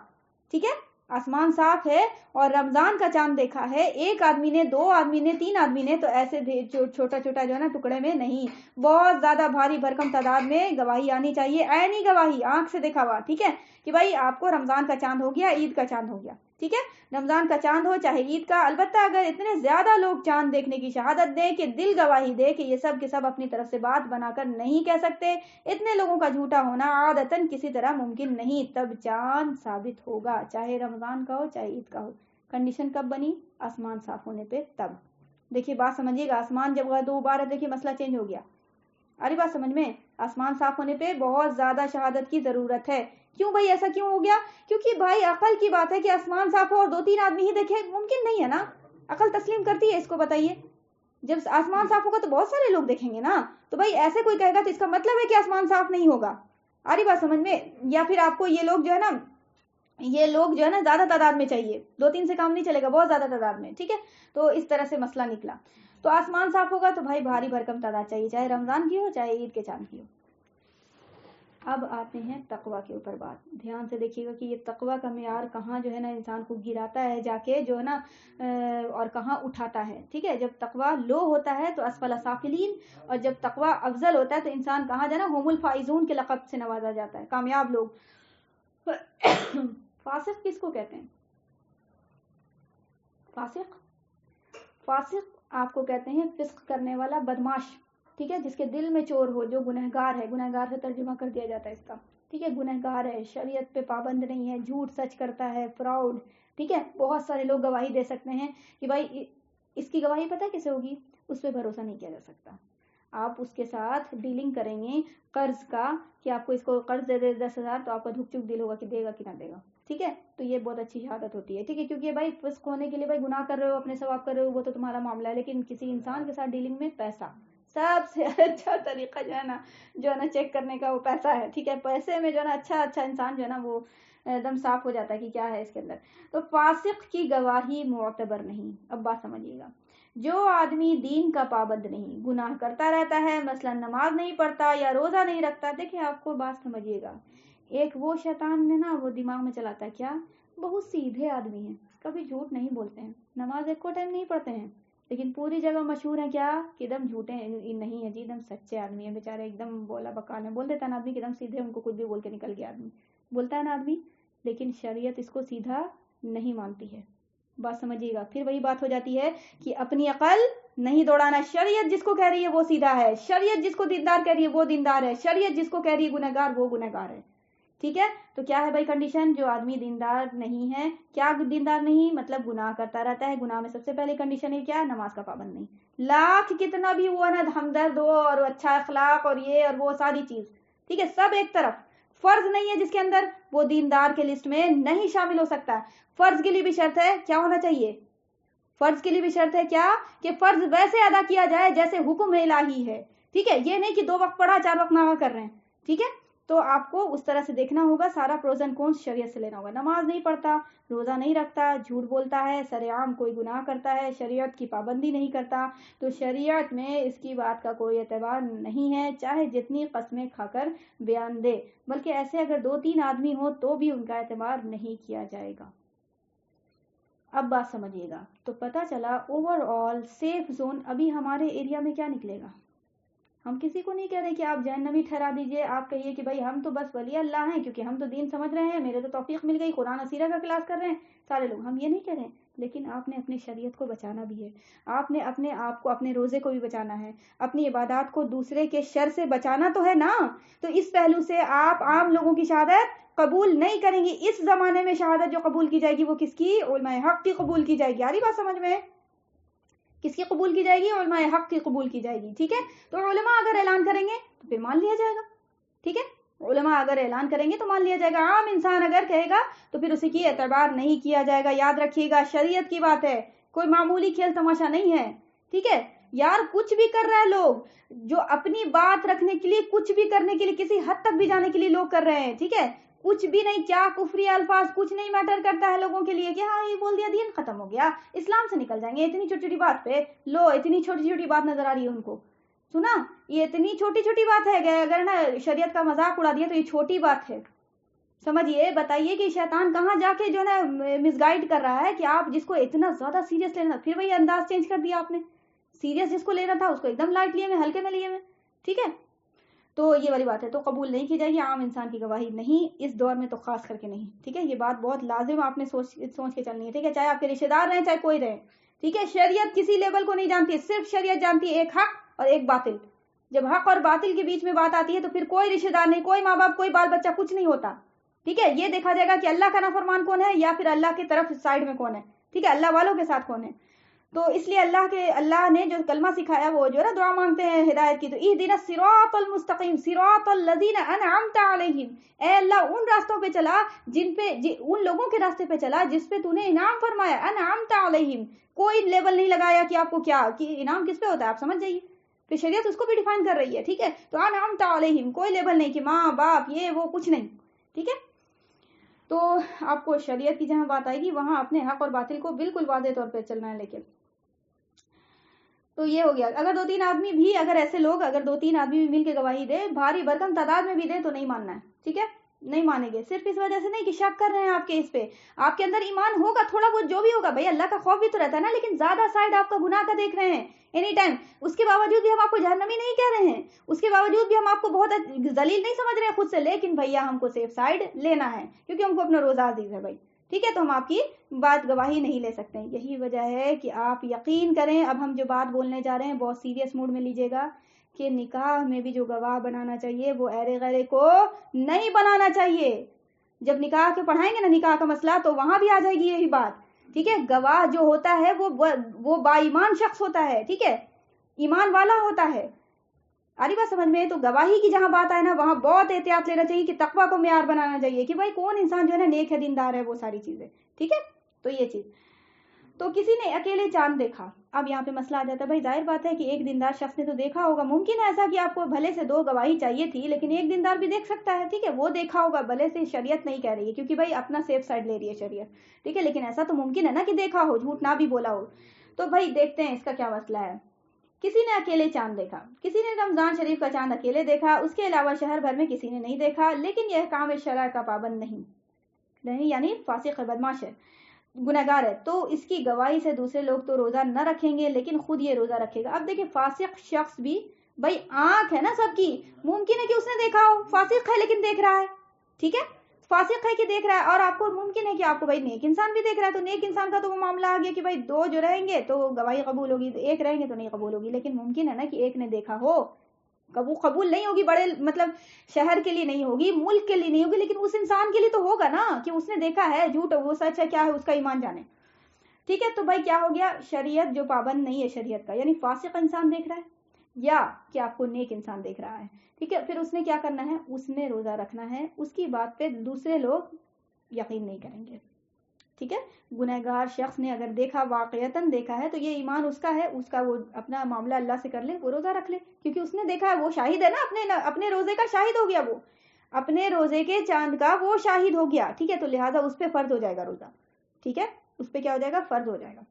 ٹھیک ہے. آسمان صاف ہے اور رمضان کا چاند دیکھا ہے, 1 آدمی نے, 2 آدمی نے, 3 آدمی نے, تو ایسے چھوٹا چھوٹا جو ہے نا ٹکڑے میں نہیں, بہت زیادہ بھاری بھرکم تعداد میں گواہی آنی چاہیے, عینی گواہی, آنکھ سے دیکھا ہوا, ٹھیک ہے, کہ بھائی آپ کو رمضان کا چاند ہو گیا, عید کا چاند ہو گیا, ٹھیک ہے, رمضان کا چاند ہو چاہے عید کا. البتہ اگر اتنے زیادہ لوگ چاند دیکھنے کی شہادت دیں کہ دل گواہی دے کہ یہ سب کے سب اپنی طرف سے بات بنا کر نہیں کہہ سکتے, اتنے لوگوں کا جھوٹا ہونا عادتاً کسی طرح ممکن نہیں, تب چاند ثابت ہوگا, چاہے رمضان کا ہو چاہے عید کا ہو. کنڈیشن کب بنی, آسمان صاف ہونے پہ, تب. دیکھیے بات سمجھیے گا, آسمان جب غد و غبار ہے, دیکھیے مسئلہ چینج ہو گیا. ارے بات سمجھ میں, آسمان صاف ہونے پہ بہت زیادہ شہادت کی ضرورت ہے, کیوں بھائی ایسا کیوں ہو گیا؟ کیونکہ بھائی عقل کی بات ہے کہ آسمان صاف ہو اور 2-3 آدمی ہی دیکھے، ممکن نہیں ہے نا، عقل تسلیم کرتی ہے اس کو؟ بتائیے، جب آسمان صاف ہوگا تو بہت سارے لوگ دیکھیں گے نا، تو بھائی ایسے کوئی کہے گا تو اس کا مطلب ہے کہ آسمان صاف نہیں ہوگا. آ رہی بات سمجھ میں؟ یا پھر آپ کو یہ لوگ جو ہے نا زیادہ تعداد میں چاہیے، 2-3 سے کام نہیں چلے گا، بہت زیادہ تعداد میں، ٹھیک ہے؟ تو اس طرح سے مسئلہ نکلا. تو آسمان صاف ہوگا تو بھائی بھاری بھرکم تعداد چاہیے، چاہے رمضان کی ہو چاہے عید کے چاند کی ہو. اب آتے ہیں تقویٰ کے اوپر بات. دھیان سے دیکھیے گا کہ یہ تقویٰ کا معیار کہاں جو ہے نا انسان کو گراتا ہے جا کے جو ہے نا اور کہاں اٹھاتا ہے. ٹھیک ہے، جب تقویٰ لو ہوتا ہے تو اسفل سافلین، اور جب تقویٰ افضل ہوتا ہے تو انسان کہاں جو ہے نا ہوم الفائزون کے لقب سے نوازا جاتا ہے، کامیاب لوگ. فاسق کس کو کہتے ہیں؟ فاسق آپ کو کہتے ہیں فسق کرنے والا، بدماش. ٹھیک ہے، جس کے دل میں چور ہو، جو گنہگار ہے. گنہگار سے ترجمہ کر دیا جاتا ہے اس کا. ٹھیک ہے، گنہگار ہے، شریعت پہ پابند نہیں ہے، جھوٹ سچ کرتا ہے، فراڈ. ٹھیک ہے، بہت سارے لوگ گواہی دے سکتے ہیں کہ بھائی اس کی گواہی پتہ کیسے ہوگی؟ اس پہ بھروسہ نہیں کیا جا سکتا. آپ اس کے ساتھ ڈیلنگ کریں گے قرض کا کہ آپ کو اس کو قرض دے دے 10,000 تو آپ کا دھک چک دل ہوگا کہ دے گا کہ نہ دے گا. ٹھیک ہے، تو یہ بہت اچھی شہادت ہوتی ہے. ٹھیک ہے، کیونکہ بھائی فسق ہونے کے لیے بھائی گناہ کر رہے ہو، اپنے ثواب کر رہے ہو، وہ تو تمہارا معاملہ ہے، لیکن کسی انسان کے ساتھ ڈیلنگ میں پیسہ سب سے اچھا طریقہ جو ہے نا چیک کرنے کا وہ پیسہ ہے. ٹھیک ہے، پیسے میں جو ہے نا اچھا انسان جو ہے نا وہ ایک دم صاف ہو جاتا ہے کہ کیا ہے اس کے اندر. تو فاسق کی گواہی معتبر نہیں. اب بات سمجھیے گا، جو آدمی دین کا پابند نہیں، گناہ کرتا رہتا ہے، مثلا نماز نہیں پڑھتا یا روزہ نہیں رکھتا. دیکھیں آپ کو بات سمجھیے گا، ایک وہ شیطان نے نا وہ دماغ میں چلاتا ہے کیا، بہت سیدھے آدمی ہیں، کبھی جھوٹ نہیں بولتے ہیں، نماز ایک کو ٹائم نہیں پڑھتے ہیں، لیکن پوری جگہ مشہور ہے کیا کہ ایک دم جھوٹے نہیں ہے جی، ایک دم سچے آدمی ہیں بیچارے، ایک دم بولا بکال ہے. بول دیتا ہے نا آدمی کہ ایک دم سیدھے، ان کو کچھ بھی بول کے نکل گیا آدمی، بولتا ہے نا آدمی، لیکن شریعت اس کو سیدھا نہیں مانتی ہے. بات سمجھیے گا، پھر وہی بات ہو جاتی ہے کہ اپنی عقل نہیں دوڑانا. شریعت جس کو کہہ رہی ہے وہ سیدھا ہے، شریعت جس کو دیندار کہہ رہی ہے وہ دیندار ہے، شریعت جس کو کہہ رہی ہے گنہگار وہ گنہگار ہے. ٹھیک ہے، تو کیا ہے بھائی کنڈیشن؟ جو آدمی دیندار نہیں ہے، کیا دیندار نہیں مطلب گناہ کرتا رہتا ہے. گناہ میں سب سے پہلے کنڈیشن ہے کیا؟ نماز کا پابند نہیں. لاکھ کتنا بھی ہوا نا ہمدرد ہو اور اچھا اخلاق اور یہ اور وہ ساری چیز، ٹھیک ہے، سب ایک طرف. فرض نہیں ہے جس کے اندر، وہ دیندار کے لسٹ میں نہیں شامل ہو سکتا. فرض کے لیے بھی شرط ہے کیا ہونا چاہیے؟ فرض کے لیے بھی شرط ہے کیا کہ فرض ویسے ادا کیا جائے جیسے حکم الہی ہے. ٹھیک ہے، یہ نہیں کہ 2 وقت پڑھا 4 وقت نہ کر رہے ہیں. ٹھیک ہے، تو آپ کو اس طرح سے دیکھنا ہوگا، سارا پروز اینڈ کونس شریعت سے لینا ہوگا. نماز نہیں پڑھتا، روزہ نہیں رکھتا، جھوٹ بولتا ہے، سرعام کوئی گناہ کرتا ہے، شریعت کی پابندی نہیں کرتا، تو شریعت میں اس کی بات کا کوئی اعتبار نہیں ہے، چاہے جتنی قسمیں کھا کر بیان دے. بلکہ ایسے اگر 2-3 آدمی ہو تو بھی ان کا اعتبار نہیں کیا جائے گا. اب بات سمجھیے گا، تو پتہ چلا اوور آل سیف زون ابھی ہمارے ایریا میں کیا نکلے گا. ہم کسی کو نہیں کہہ رہے کہ آپ جہنمی ٹھہرا دیجئے، آپ کہیے کہ بھائی ہم تو بس ولی اللہ ہیں کیونکہ ہم تو دین سمجھ رہے ہیں، میرے تو توفیق مل گئی، قرآن و سیرت کا کلاس کر رہے ہیں سارے لوگ، ہم یہ نہیں کہہ رہے ہیں. لیکن آپ نے اپنی شریعت کو بچانا بھی ہے، آپ نے اپنے آپ کو، اپنے روزے کو بھی بچانا ہے، اپنی عبادات کو دوسرے کے شر سے بچانا تو ہے نا. تو اس پہلو سے آپ عام لوگوں کی شہادت قبول نہیں کریں گی. اس زمانے میں شہادت جو قبول کی جائے گی وہ کس کی؟ علماء حق کی قبول کی جائے گی. آ رہی بات سمجھ میں؟ کس کی قبول کی جائے گی؟ علماء حق کی قبول کی جائے گی. ٹھیک ہے، تو علماء اگر اعلان کریں گے تو پھر مان لیا جائے گا. ٹھیک ہے، علماء اگر اعلان کریں گے تو مان لیا جائے گا. عام انسان اگر کہے گا تو پھر اسی کی اعتبار نہیں کیا جائے گا. یاد رکھیے گا، شریعت کی بات ہے، کوئی معمولی کھیل تماشا نہیں ہے. ٹھیک ہے یار، کچھ بھی کر رہے ہیں لوگ، جو اپنی بات رکھنے کے لیے، کچھ بھی کرنے کے لیے، کسی حد تک بھی جانے کے لیے لوگ کر رہے ہیں. ٹھیک ہے، کچھ بھی نہیں، کیا کفری الفاظ کچھ نہیں میٹر کرتا ہے لوگوں کے لیے کہ ہاں یہ بول دیا دین ختم ہو گیا، اسلام سے نکل جائیں گے. اتنی چھوٹی چھوٹی بات پہ لو، اتنی چھوٹی چھوٹی بات نظر آ رہی ہے ان کو. سنا، یہ اتنی چھوٹی چھوٹی بات ہے کہ اگر نا شریعت کا مذاق اڑا دیا تو یہ چھوٹی بات ہے. سمجھیے، بتائیے کہ شیطان کہاں جا کے جو نا مس گائیڈ کر رہا ہے کہ آپ جس کو اتنا زیادہ سیریس لینا، پھر وہی انداز چینج کر دیا آپ نے. سیریس جس کو لینا تھا اس کو ایک دم لائٹ لیے میں، ہلکے میں لیے میں. ٹھیک ہے، تو یہ والی بات ہے، تو قبول نہیں کی جائے گی عام انسان کی گواہی، نہیں اس دور میں تو خاص کر کے نہیں. ٹھیک ہے، یہ بات بہت لازم آپ نے سوچ کے چلنی ہے. ٹھیک ہے، چاہے آپ کے رشتے دار رہیں چاہے کوئی رہے. ٹھیک ہے، شریعت کسی لیول کو نہیں جانتی ہے، صرف شریعت جانتی ہے ایک حق اور ایک باطل. جب حق اور باطل کے بیچ میں بات آتی ہے تو پھر کوئی رشتے دار نہیں، کوئی ماں باپ، کوئی بال بچہ، کچھ نہیں ہوتا. ٹھیک ہے، یہ دیکھا جائے گا کہ اللہ کا نافرمان کون ہے یا پھر اللہ کی طرف سائڈ میں کون ہے. ٹھیک ہے، اللہ والوں کے ساتھ کون ہے. تو اس لیے اللہ نے جو کلمہ سکھایا وہ جو ہے نا دعا مانگتے ہیں ہدایت کی، تو اہدنا الصراط المستقیم صراط الذین انعمت علیہم، اے اللہ ان راستوں پہ چلا ان لوگوں کے راستے پہ چلا جس پہ تو نے انعام فرمایا، انعمت علیہم، کوئی لیبل نہیں لگایا کہ آپ کو کیا کہ انعام کس پہ ہوتا ہے، آپ سمجھ جائیے کہ شریعت اس کو بھی ڈیفائن کر رہی ہے، ٹھیک ہے، تو انعمت علیہم کوئی لیبل نہیں کہ ماں باپ یہ وہ کچھ نہیں، ٹھیک ہے۔ تو آپ کو شریعت کی جہاں بات آئے گی وہاں اپنے حق اور باطل کو بالکل واضح طور پہ چلنا ہے، لیکن تو یہ ہو گیا، اگر دو تین آدمی بھی مل کے گواہی دے، بھاری بھرکم تعداد میں بھی دے تو نہیں ماننا ہے، ٹھیک ہے، نہیں مانیں گے، صرف اس وجہ سے نہیں کہ شک کر رہے ہیں آپ کے اس پہ، آپ کے اندر ایمان ہوگا تھوڑا بہت جو بھی ہوگا، بھائی اللہ کا خوف بھی تو رہتا ہے نا، لیکن زیادہ سائڈ آپ کا گناہ کا دیکھ رہے ہیں اینی ٹائم، اس کے باوجود بھی ہم آپ کو جہنمی نہیں کہہ رہے ہیں، اس کے باوجود بھی ہم آپ کو بہت ذلیل نہیں سمجھ رہے ہیں خود سے، لیکن بھیا ہم کو سیف سائڈ لینا ہے کیونکہ ہم کو اپنا روزہ عزیز ہے بھائی، ٹھیک ہے، تو ہم آپ کی بات گواہی نہیں لے سکتے ہیں، یہی وجہ ہے کہ آپ یقین کریں، اب ہم جو بات بولنے جا رہے ہیں بہت سیریس موڈ میں لیجئے گا، کہ نکاح میں بھی جو گواہ بنانا چاہیے وہ ایرے غیرے کو نہیں بنانا چاہیے، جب نکاح کے پڑھائیں گے نا نکاح کا مسئلہ تو وہاں بھی آ جائے گی یہی بات، ٹھیک ہے، گواہ جو ہوتا ہے وہ با ایمان شخص ہوتا ہے، ٹھیک ہے، ایمان والا ہوتا ہے، آ رہی بات سمجھ میں، تو گواہی کی جہاں بات آئے نا وہاں بہت احتیاط لینا چاہیے کہ تقویٰ کو معیار بنانا چاہیے کہ بھائی کون انسان جو ہے نا نیک ہے دیندار ہے، وہ ساری چیزیں، ٹھیک ہے، تو یہ چیز، تو کسی نے اکیلے چاند دیکھا، اب یہاں پہ مسئلہ آ جاتا ہے، بھائی ظاہر بات ہے کہ ایک دیندار شخص نے تو دیکھا ہوگا، ممکن ہے ایسا کہ آپ کو بھلے سے 2 گواہی چاہیے تھی لیکن ایک دیندار بھی دیکھ سکتا ہے، ٹھیک ہے، وہ دیکھا ہوگا، بھلے سے شریعت نہیں کہہ رہی ہے کیونکہ بھائی اپنا سیف سائڈ لے رہی ہے شریعت، ٹھیک ہے، لیکن ایسا تو ممکن ہے نا کہ دیکھا ہو، جھوٹ نہ بھی بولا ہو، تو بھائی دیکھتے ہیں اس کا کیا مسئلہ ہے۔ کسی نے اکیلے چاند دیکھا، کسی نے رمضان شریف کا چاند اکیلے دیکھا، اس کے علاوہ شہر بھر میں کسی نے نہیں دیکھا، لیکن یہ احکام شرع کا پابند نہیں یعنی فاسق بدماش ہے، گنہگار ہے، تو اس کی گواہی سے دوسرے لوگ تو روزہ نہ رکھیں گے لیکن خود یہ روزہ رکھے گا۔ اب دیکھیں فاسق شخص بھی، بھائی آنکھ ہے نا سب کی، ممکن ہے کہ اس نے دیکھا ہو، فاسق ہے لیکن دیکھ رہا ہے، ٹھیک ہے، فاسق ہے کہ دیکھ رہا ہے، اور آپ کو ممکن ہے کہ آپ کو بھائی نیک انسان بھی دیکھ رہا ہے، تو نیک انسان کا تو وہ معاملہ آ گیا کہ بھائی 2 جو رہیں گے تو گواہی قبول ہوگی، 1 رہیں گے تو نہیں قبول ہوگی، لیکن ممکن ہے نا کہ ایک نے دیکھا ہو، قبول نہیں ہوگی، بڑے مطلب شہر کے لیے نہیں ہوگی، ملک کے لیے نہیں ہوگی، لیکن اس انسان کے لیے تو ہوگا نا کہ اس نے دیکھا ہے، جھوٹ وہ سچ ہے کیا ہے اس کا ایمان جانے، ٹھیک ہے، تو بھائی کیا ہو گیا، شریعت جو پابند نہیں ہے شریعت کا، یعنی فاسق انسان دیکھ رہا ہے یا کہ آپ کو نیک انسان دیکھ رہا ہے، ٹھیک ہے، پھر اس نے کیا کرنا ہے، اس نے روزہ رکھنا ہے، اس کی بات پہ دوسرے لوگ یقین نہیں کریں گے، ٹھیک ہے، گنہگار شخص نے اگر دیکھا، واقعتاً دیکھا ہے، تو یہ ایمان اس کا ہے، اس کا وہ اپنا معاملہ اللہ سے کر لے، وہ روزہ رکھ لے، کیونکہ اس نے دیکھا ہے، وہ شاہد ہے نا، اپنے روزے کا شاہد ہو گیا، وہ اپنے روزے کے چاند کا وہ شاہد ہو گیا، ٹھیک ہے، تو لہٰذا اس پہ فرض ہو جائے گا روزہ، ٹھیک ہے، اس پہ کیا ہو جائے گا، فرض ہو جائے گا۔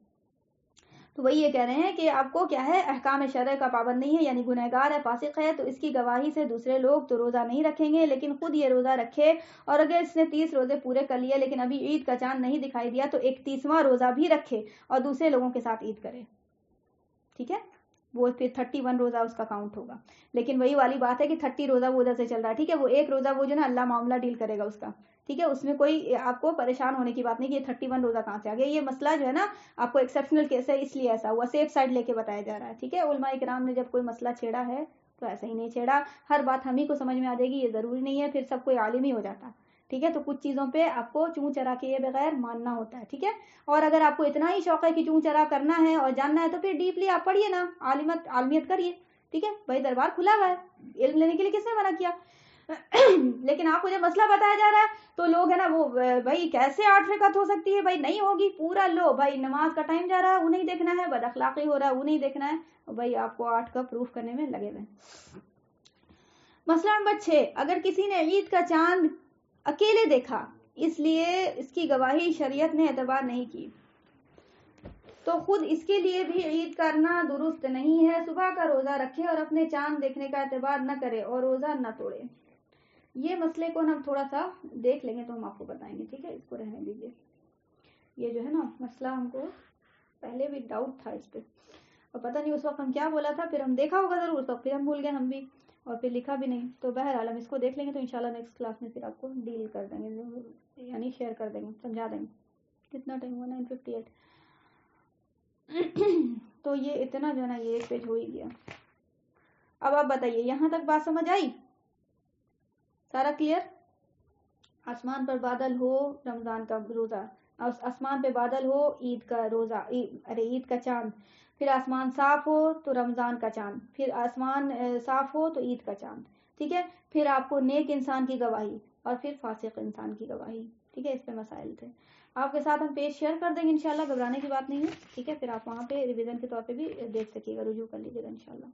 تو وہی یہ کہہ رہے ہیں کہ آپ کو کیا ہے، احکام شرع کا پابند نہیں ہے، یعنی گنہگار ہے، فاسق ہے، تو اس کی گواہی سے دوسرے لوگ تو روزہ نہیں رکھیں گے لیکن خود یہ روزہ رکھے، اور اگر اس نے 30 روزے پورے کر لیے لیکن ابھی عید کا چاند نہیں دکھائی دیا تو 31واں روزہ بھی رکھے اور دوسرے لوگوں کے ساتھ عید کرے، ٹھیک ہے، وہ پھر 31 روزہ اس کا کاؤنٹ ہوگا، لیکن وہی والی بات ہے کہ 30 روزہ وہ ادھر سے چل رہا ہے، ٹھیک ہے، وہ 1 روزہ وہ جو نا اللہ معاملہ ڈیل کرے گا اس کا، ٹھیک ہے، اس میں کوئی آپ کو پریشان ہونے کی بات نہیں کہ یہ 31 روزہ کہاں سے آ گیا، یہ مسئلہ جو ہے نا آپ کو ایکسیپشنل کیس ہے اس لیے ایسا ہوا، سیف سائڈ لے کے بتایا جا رہا ہے، ٹھیک ہے، علماء کرام نے جب کوئی مسئلہ چھیڑا ہے تو ایسا ہی نہیں چھیڑا، ہر بات ہم ہی کو سمجھ میں آ جائے گی یہ ضروری نہیں ہے، پھر سب کوئی عالم ہی ہو جاتا، ٹھیک ہے، تو کچھ چیزوں پہ آپ کو چوں چرا کے بغیر ماننا ہوتا ہے، ٹھیک ہے، اور اگر آپ کو اتنا ہی شوق ہے کہ چوں چرا کرنا ہے اور جاننا ہے تو پھر ڈیپلی آپ پڑھیے نا، عالمیت کریے، ٹھیک ہے، بھائی دربار کھلا ہوا ہے، علم لینے کے لیے کس نے منع کیا، لیکن آپ کو جب مسئلہ بتایا جا رہا ہے تو لوگ ہے نا وہ بھائی کیسے 8 رکعت ہو سکتی ہے، بھائی نہیں ہوگی، پورا لو بھائی نماز کا ٹائم جا رہا ہے وہ نہیں دیکھنا ہے، بد اخلاقی ہو رہا ہے وہ نہیں دیکھنا ہے، بھائی آپ کو 8 کا پروف کرنے میں لگے ہوئے۔ مسئلہ نمبر 6، اگر کسی نے عید کا چاند اکیلے دیکھا اس لیے اس کی گواہی شریعت نے اعتبار نہیں کی تو خود اس کے لیے بھی عید کرنا درست نہیں ہے، صبح کا روزہ رکھے اور اپنے چاند دیکھنے کا اعتبار نہ کرے اور روزہ نہ توڑے۔ یہ مسئلے کو ہم تھوڑا سا دیکھ لیں گے تو ہم آپ کو بتائیں گے، ٹھیک ہے، اس کو رہنے دیجیے، یہ جو ہے نا مسئلہ ہم کو پہلے بھی ڈاؤٹ تھا اس پہ اور پتہ نہیں اس وقت ہم کیا بولا تھا، پھر ہم دیکھا ہوگا ضرور، اس وقت پھر ہم بھول گئے ہم بھی اور پھر لکھا بھی نہیں، تو بہرحال ہم اس کو دیکھ لیں گے تو انشاءاللہ نیکسٹ کلاس میں پھر آپ کو ڈیل کر دیں گے، یعنی شیئر کر دیں گے، سمجھا دیں گے۔ کتنا ٹائم ہوا، 9:58 تو یہ اتنا جو ہے نا یہ 1 پیج ہو ہی گیا۔ اب آپ بتائیے یہاں تک بات سمجھ آئی، سارا کلیئر؟ آسمان پر بادل ہو، رمضان کا روزہ آسمان پہ بادل ہو عید کا روزہ، عید کا چاند، پھر آسمان صاف ہو تو رمضان کا چاند، پھر آسمان صاف ہو تو عید کا چاند، ٹھیک ہے. پھر آپ کو نیک انسان کی گواہی اور پھر فاسق انسان کی گواہی، ٹھیک ہے. اس پہ مسائل تھے آپ کے ساتھ ہم پیج شیئر کر دیں گے انشاءاللہ، گھبرانے کی بات نہیں ہے، ٹھیک ہے. پھر آپ وہاں پہ ریویژن کے طور پہ بھی دیکھ سکیے گا، رجوع کر لیجیے گا انشاءاللہ.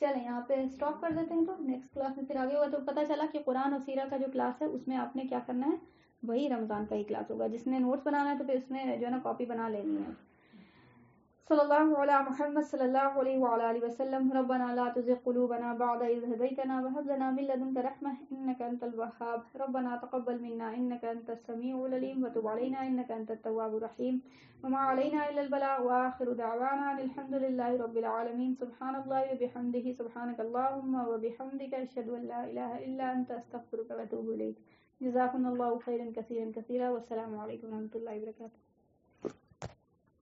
چلیں یہاں پہ اسٹاپ کر دیتے ہیں، تو نیکسٹ کلاس میں پھر آگے ہوگا. تو پتہ چلا کہ قرآن اور سیرہ کا جو کلاس ہے اس میں آپ نے کیا کرنا ہے، وہی رمضان کا ہی کلاس ہوگا. جس نے نوٹس بنانا ہے تو پھر اس نے جو ہے نا کاپی بنا لینی ہے. صلی اللہ علی محمد صلی اللہ علیہ وعلی آلہ وسلم. ربنا لا تزغ قلوبنا بعد إذ هديتنا وهب لنا من لدنك رحمة إنك أنت الوهاب. ربنا تقبل منا إنك أنت السميع العليم وتب علينا إنك أنت التواب الرحيم. وما علينا إلا البلاغ وآخر دعوانا الحمد لله رب العالمين. سبحان الله وبحمده سبحانك اللهم وبحمدك أشهد أن لا إله إلا أنت أستغفرك وأتوب إليك. جزاكم الله خيرا كثيرا كثيرا والسلام عليكم ورحمة الله وبركاته.